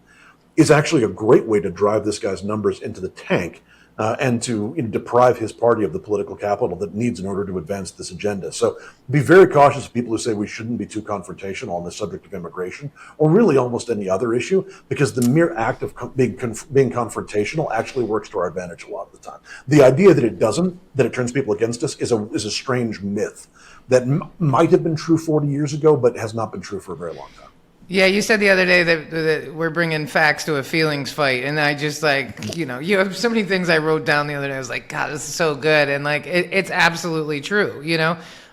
is actually a great way to drive this guy's numbers into the tank and to deprive his party of the political capital that needs in order to advance this agenda. So be very cautious of people who say we shouldn't be too confrontational on the subject of immigration, or really almost any other issue, because the mere act of being confrontational actually works to our advantage a lot of the time. The idea that it doesn't, that it turns people against us, is a strange myth that might have been true 40 years ago, but has not been true for a very long time. Yeah, you said the other day that we're bringing facts to a feelings fight, and I just you have so many things I wrote down the other day. I was like, God, this is so good, and it's absolutely true.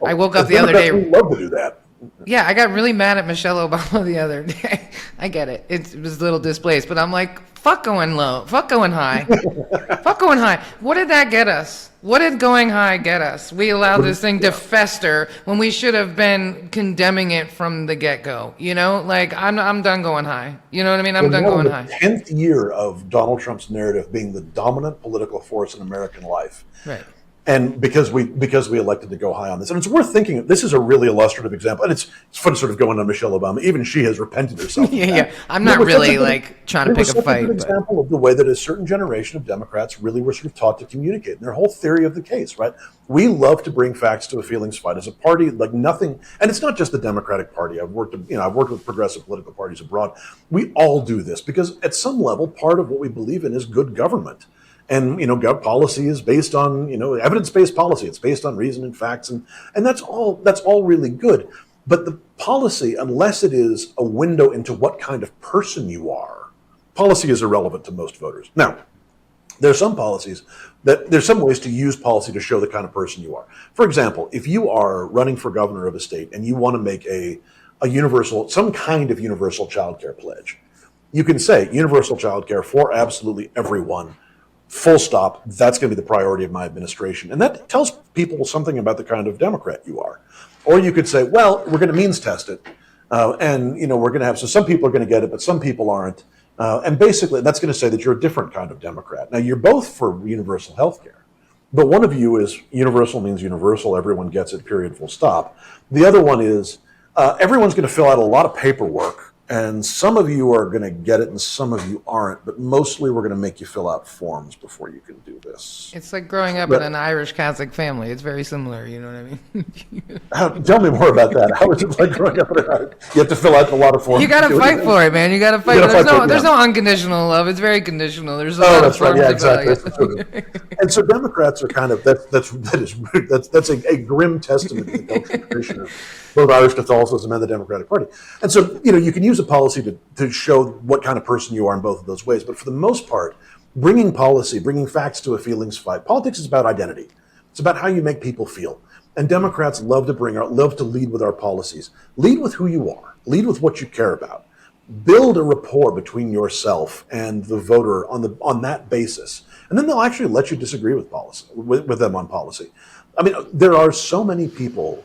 I woke up the other day. We love to do that. Yeah, I got really mad at Michelle Obama the other day. I get it. It was a little displaced, but I'm like, fuck going low, fuck going high, fuck going high. What did that get us? What did going high get us? We allowed this thing to fester when we should have been condemning it from the get-go. I'm done going high. You know what I mean? I'm done going high. 10th year of Donald Trump's narrative being the dominant political force in American life. Right. And because we elected to go high on this, and it's worth thinking. This is a really illustrative example, and it's fun sort of going on Michelle Obama. Even she has repented herself. Yeah. I'm not really trying to pick a fight. It was an example of the way that a certain generation of Democrats really were sort of taught to communicate. And their whole theory of the case, right? We love to bring facts to a feelings fight as a party, like nothing. And it's not just the Democratic Party. I've worked with progressive political parties abroad. We all do this because at some level, part of what we believe in is good government. And, policy is based on, evidence-based policy. It's based on reason and facts. And that's all really good. But the policy, unless it is a window into what kind of person you are, policy is irrelevant to most voters. Now, there's some ways to use policy to show the kind of person you are. For example, if you are running for governor of a state and you want to make some kind of universal child care pledge, you can say universal child care for absolutely everyone, full stop. That's going to be the priority of my administration. And that tells people something about the kind of Democrat you are. Or you could say, well, we're going to means test it. And we're going to have, so some people are going to get it, but some people aren't. And basically, that's going to say that you're a different kind of Democrat. Now, you're both for universal health care, but one of you is universal means universal, everyone gets it, period, full stop. The other one is everyone's going to fill out a lot of paperwork, and some of you are going to get it and some of you aren't, but mostly we're going to make you fill out forms before you can do this. It's like growing up in an Irish Catholic family. It's very similar, you know what I mean? Tell me more about that. How is it like growing up in an Irish? You have to fill out a lot of forms. You got to fight for it, man. You got to fight. There's no unconditional love. It's very conditional. There's a lot of forms. Right. Yeah, exactly. And so Democrats are kind of that's a grim testament to the cultural tradition of both Irish Catholicism and the Democratic Party. And so, you can use a policy to show what kind of person you are in both of those ways. But for the most part, bringing facts to a feelings fight, politics is about identity. It's about how you make people feel. And Democrats love to lead with our policies. Lead with who you are. Lead with what you care about. Build a rapport between yourself and the voter on that basis. And then they'll actually let you disagree with them on policy. I mean, there are so many people,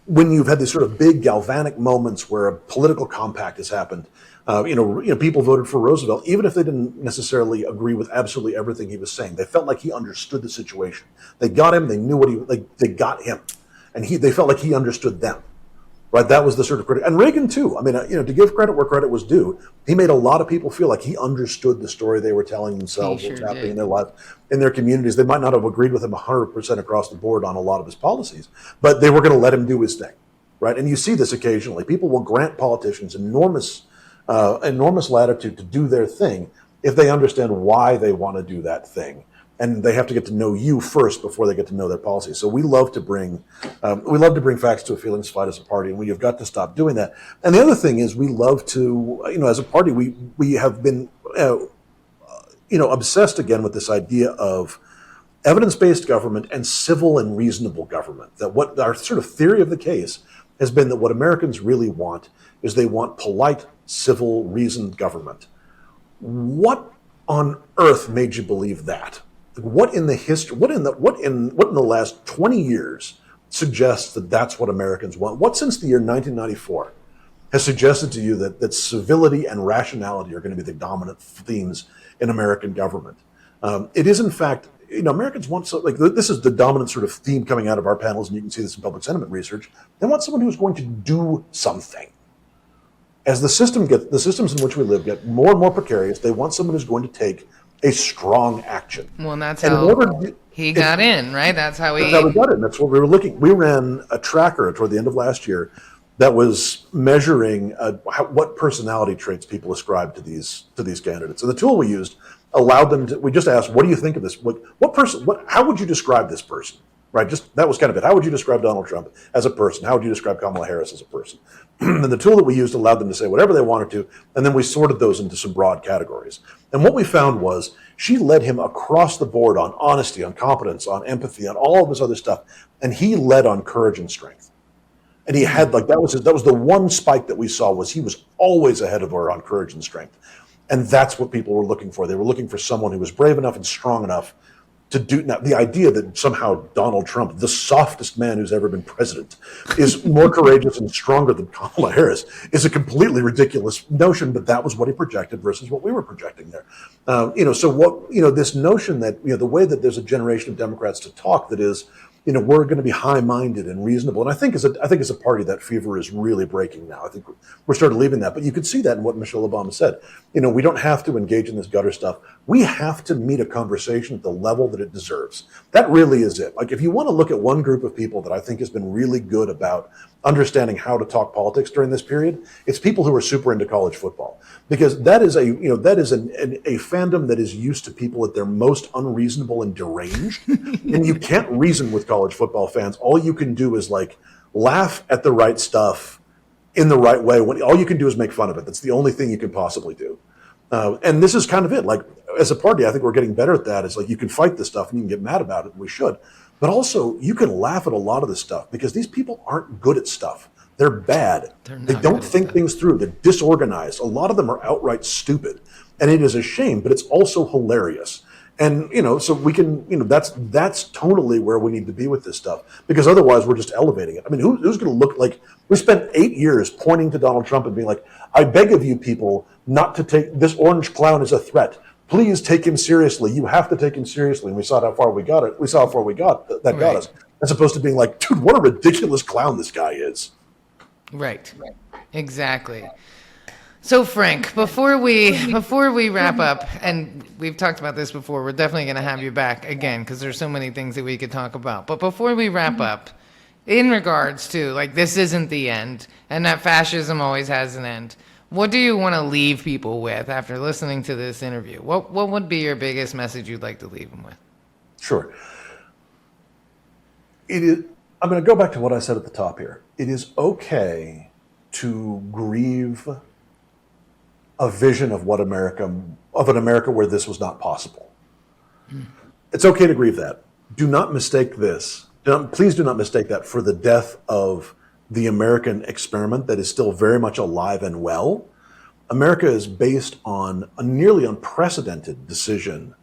when you've had these sort of big galvanic moments where a political compact has happened, people voted for Roosevelt, even if they didn't necessarily agree with absolutely everything he was saying. They felt like he understood the situation. They got him. They knew they got him, and they felt like he understood them. Right, that was the sort of critic, and Reagan too. I mean, to give credit where credit was due, he made a lot of people feel like he understood the story they were telling themselves, what's happening in their lives, in their communities. They might not have agreed with him 100% across the board on a lot of his policies, but they were going to let him do his thing, right? And you see this occasionally. People will grant politicians enormous latitude to do their thing if they understand why they want to do that thing. And they have to get to know you first before they get to know their policy. So we love to bring facts to a feelings fight as a party, and we have got to stop doing that. And the other thing is, we love to, as a party, we have been, obsessed again with this idea of evidence-based government and civil and reasonable government. That what our sort of theory of the case has been that what Americans really want is they want polite, civil, reasoned government. What on earth made you believe that? What in the last 20 years suggests that that's what Americans want? What since the year 1994 has suggested to you that civility and rationality are going to be the dominant themes in American government? It is, in fact, Americans want this is the dominant sort of theme coming out of our panels, and you can see this in public sentiment research. They want someone who's going to do something. As the systems in which we live get more and more precarious, they want someone who's going to take a strong action. Well, and that's how he got in, right? That's how we got in. That's what we were looking. We ran a tracker toward the end of last year that was measuring what personality traits people ascribe to these candidates. And the tool we used allowed them to. We just asked, "What do you think of this? How would you describe this person?" Right? That was kind of it. How would you describe Donald Trump as a person? How would you describe Kamala Harris as a person? And the tool that we used allowed them to say whatever they wanted to, and then we sorted those into some broad categories. And what we found was she led him across the board on honesty, on competence, on empathy, on all of this other stuff, and he led on courage and strength. And he had that was the one spike that we saw was he was always ahead of her on courage and strength. And that's what people were looking for. They were looking for someone who was brave enough and strong enough to do. Now, the idea that somehow Donald Trump, the softest man who's ever been president, is more courageous and stronger than Kamala Harris is a completely ridiculous notion, but that was what he projected versus what we were projecting there. This notion that, the way that there's a generation of Democrats to talk that is, we're going to be high-minded and reasonable. And I think as a party, that fever is really breaking now. I think we're starting leaving that. But you could see that in what Michelle Obama said. We don't have to engage in this gutter stuff. We have to meet a conversation at the level that it deserves. That really is it. Like, if you want to look at one group of people that I think has been really good about understanding how to talk politics during this period, it's people who are super into college football. Because that is a fandom that is used to people at their most unreasonable and deranged. And you can't reason with college football fans. All you can do is laugh at the right stuff in the right way. All you can do is make fun of it. That's the only thing you can possibly do. And this is kind of it. Like, as a party, I think we're getting better at that. It's like you can fight this stuff and you can get mad about it, and we should. But also, you can laugh at a lot of this stuff because these people aren't good at stuff. They're bad. They don't think things through. They're disorganized. A lot of them are outright stupid. And it is a shame, but it's also hilarious. And, so we can, that's tonally where we need to be with this stuff, because otherwise we're just elevating it. I mean, who's going to look like, we spent 8 years pointing to Donald Trump and being like, I beg of you people not to take this orange clown as a threat. Please take him seriously. You have to take him seriously. And we saw how far we got it. We saw how far we got that got us, as opposed to being like, dude, what a ridiculous clown this guy is. Right. Exactly. So Frank, before we wrap up, and we've talked about this before, we're definitely going to have you back again because there's so many things that we could talk about. But before we wrap up, in regards to, like, this isn't the end, and that fascism always has an end, what do you want to leave people with after listening to this interview? What would be your biggest message you'd like to leave them with? Sure. I'm going to go back to what I said at the top here. It is okay to grieve a vision of an America where this was not possible. It's okay to grieve that. Do not mistake this. Please do not mistake that for the death of the American experiment that is still very much alive and well. America is based on a nearly unprecedented decision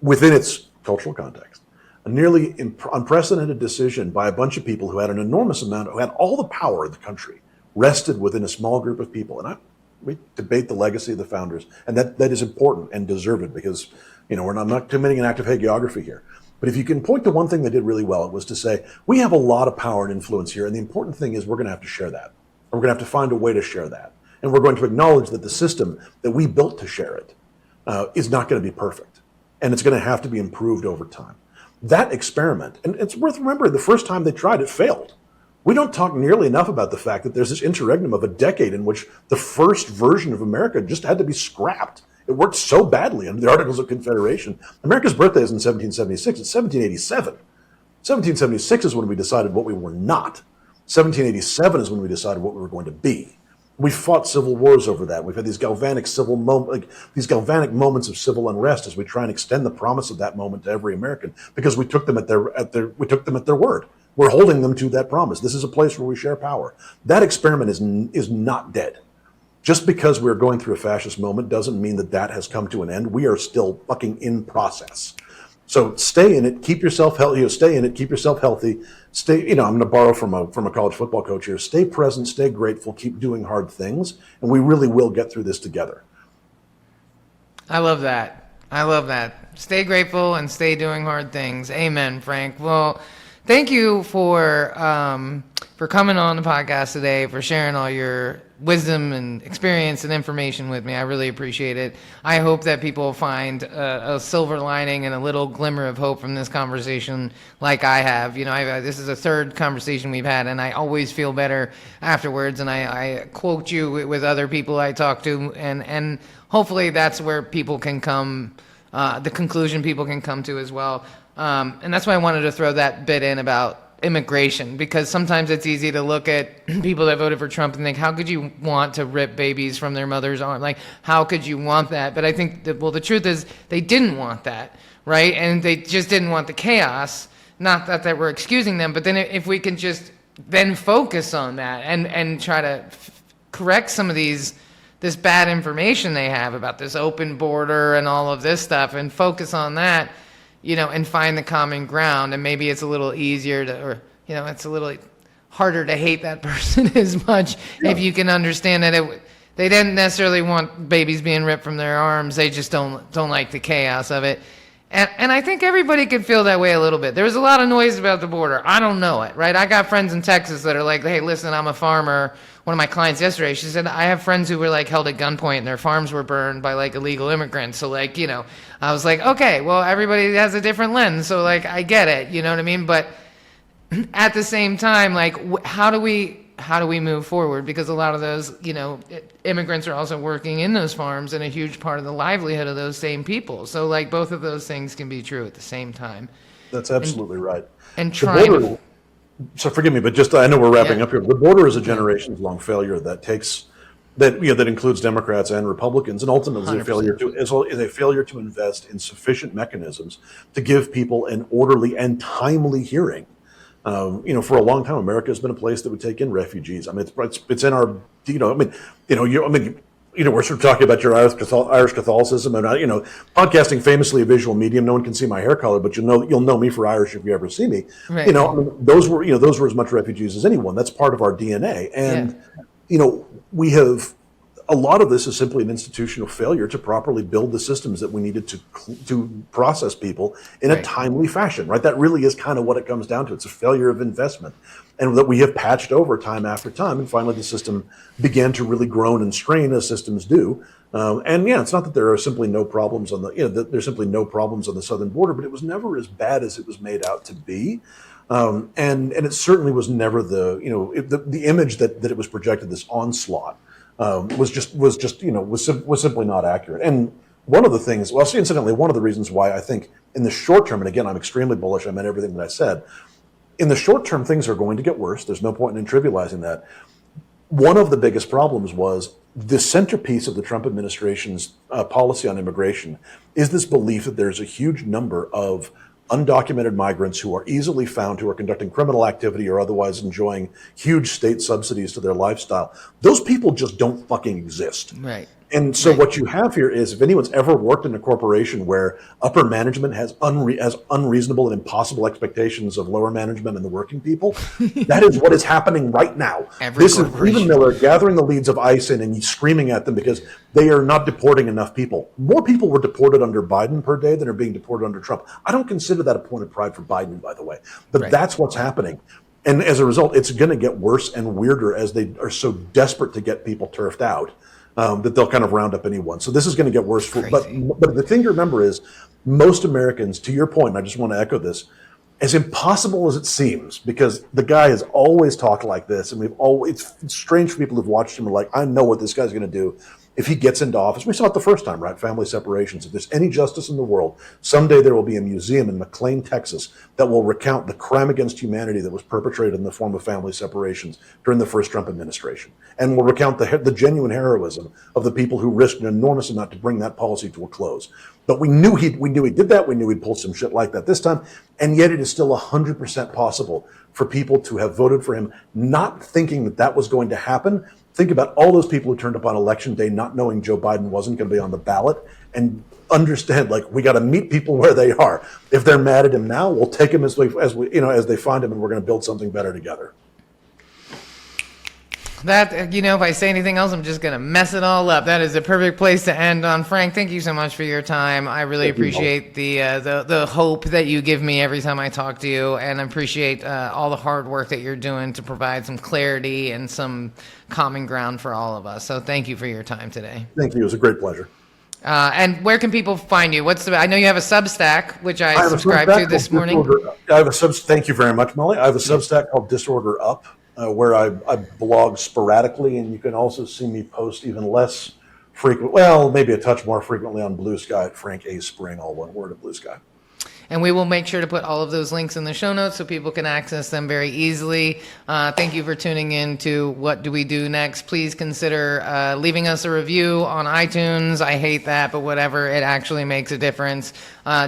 within its cultural context. A nearly unprecedented decision by a bunch of people who had an enormous amount, who had all the power in the country, rested within a small group of people. And we debate the legacy of the founders, and that is important and deserved, because we're not committing an act of hagiography here. But if you can point to one thing they did really well, it was to say, we have a lot of power and influence here, and the important thing is we're going to have to share that. We're going to have to find a way to share that. And we're going to acknowledge that the system that we built to share it is not going to be perfect, and it's going to have to be improved over time. That experiment, and it's worth remembering, the first time they tried it failed. We don't talk nearly enough about the fact that there's this interregnum of a decade in which the first version of America just had to be scrapped. It worked so badly under the Articles of Confederation. America's birthday is in 1776. It's 1787. 1776 is when we decided what we were not. 1787 is when we decided what we were going to be. We fought civil wars over that. We've had these galvanic moments of civil unrest as we try and extend the promise of that moment to every American, because we took them at their word. We're holding them to that promise. This is a place where we share power. That experiment is not dead. Just because we're going through a fascist moment doesn't mean that has come to an end. We are still fucking in process. So stay in it, keep yourself healthy. Stay in it, keep yourself healthy. I'm going to borrow from a college football coach here. Stay present, stay grateful, keep doing hard things, and we really will get through this together. I love that. Stay grateful and stay doing hard things. Amen, Frank. Well, thank you for coming on the podcast today, for sharing all your wisdom and experience and information with me. I really appreciate it. I hope that people find a silver lining and a little glimmer of hope from this conversation, like I have. This is a third conversation we've had, and I always feel better afterwards. And I quote you with other people I talk to, and hopefully that's where people can come, the conclusion people can come to as well. And that's why I wanted to throw that bit in about immigration, because sometimes it's easy to look at people that voted for Trump and think, how could you want to rip babies from their mother's arm? Like, how could you want that? But I think the truth is they didn't want that, right? And they just didn't want the chaos. Not that we're excusing them, but then if we can just then focus on that and try to correct some of this bad information they have about this open border and all of this stuff, and focus on that, and find the common ground, and maybe it's a little easier it's a little harder to hate that person as much if you can understand that they didn't necessarily want babies being ripped from their arms. They just don't like the chaos of it. And I think everybody could feel that way a little bit. There's a lot of noise about the border. I don't know it, right? I got friends in Texas that are like, hey, listen, I'm a farmer. One of my clients yesterday, she said, I have friends who were like held at gunpoint and their farms were burned by like illegal immigrants. So like, I was like, okay, well, everybody has a different lens. So like, I get it, you know what I mean? But at the same time, like, how do we move forward? Because a lot of those, immigrants are also working in those farms and a huge part of the livelihood of those same people. So like both of those things can be true at the same time. That's absolutely right. And so forgive me, but just, I know we're wrapping up here. The border is a generations long failure that takes that that includes Democrats and Republicans, and ultimately is 100%. a failure to invest in sufficient mechanisms to give people an orderly and timely hearing. For a long time, America has been a place that would take in refugees. I mean, it's in our, we're sort of talking about your Irish Catholicism, and podcasting famously a visual medium. No one can see my hair color, but you'll know me for Irish if you ever see me. Right. Those were as much refugees as anyone. That's part of our DNA, and we have. A lot of this is simply an institutional failure to properly build the systems that we needed to process people in a timely fashion, right? That really is kind of what it comes down to. It's a failure of investment, and that we have patched over time after time, and finally the system began to really groan and strain as systems do. It's not that there are simply no problems on there's simply no problems on the southern border, but it was never as bad as it was made out to be. And it certainly was never the image that it was projected, this onslaught. Was simply not accurate. And one of the things, incidentally, one of the reasons why I think in the short term, and again, I'm extremely bullish, I meant everything that I said, in the short term, things are going to get worse. There's no point in trivializing that. One of the biggest problems was the centerpiece of the Trump administration's policy on immigration is this belief that there's a huge number of undocumented migrants who are easily found, who are conducting criminal activity or otherwise enjoying huge state subsidies to their lifestyle. Those people just don't fucking exist. Right. And so what you have here is, if anyone's ever worked in a corporation where upper management has unreasonable and impossible expectations of lower management and the working people, that is what is happening right now. This is Stephen Miller gathering the leads of ICE and screaming at them because they are not deporting enough people. More people were deported under Biden per day than are being deported under Trump. I don't consider that a point of pride for Biden, by the way, but that's what's happening. And as a result, it's going to get worse and weirder as they are so desperate to get people turfed out. That they'll kind of round up anyone. So this is going to get worse. But the thing to remember is, most Americans, to your point, and I just want to echo this, as impossible as it seems, because the guy has always talked like this, and it's strange for people who've watched him, are like, I know what this guy's going to do if he gets into office. We saw it the first time, right? Family separations. If there's any justice in the world, someday there will be a museum in McLean, Texas, that will recount the crime against humanity that was perpetrated in the form of family separations during the first Trump administration, and will recount the genuine heroism of the people who risked an enormous amount to bring that policy to a close. But we knew he did that. We knew he'd pull some shit like that this time, and yet it is still 100% possible for people to have voted for him, not thinking that that was going to happen. Think about all those people who turned up on election day not knowing Joe Biden wasn't going to be on the ballot, and understand, like, we got to meet people where they are. If they're mad at him now, we'll take him as they find him, and we're going to build something better together. That, if I say anything else, I'm just going to mess it all up. That is a perfect place to end on. Frank, thank you so much for your time. I really appreciate the hope that you give me every time I talk to you, and I appreciate all the hard work that you're doing to provide some clarity and some common ground for all of us. So thank you for your time today. Thank you. It was a great pleasure. And where can people find you? I know you have a Substack, which I subscribed to this morning. Thank you very much, Molly. I have a Substack called Disorder Up, where I blog sporadically, and you can also see me post even less frequent, maybe a touch more frequently on Blue Sky at Frank A. Spring, all one word at Blue Sky. And we will make sure to put all of those links in the show notes so people can access them very easily. Thank you for tuning in to What Do We Do Next. Please consider leaving us a review on iTunes. I hate that, but whatever. It actually makes a difference.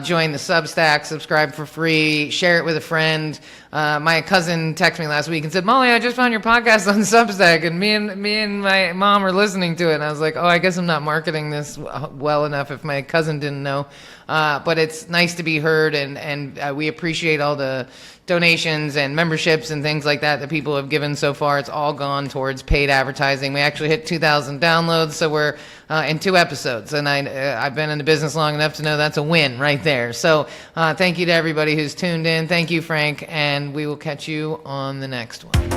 Join the Substack, subscribe for free, share it with a friend. My cousin texted me last week and said, Molly, I just found your podcast on Substack, and me and my mom are listening to it. And I was like, I guess I'm not marketing this well enough if my cousin didn't know. But it's nice to be heard, and we appreciate all the donations and memberships and things like that people have given so far. It's all gone towards paid advertising. We actually hit 2,000 downloads, so we're in 2 episodes, and I've been in the business long enough to know that's a win right there. So thank you to everybody who's tuned in. Thank you, Frank, and we will catch you on the next one.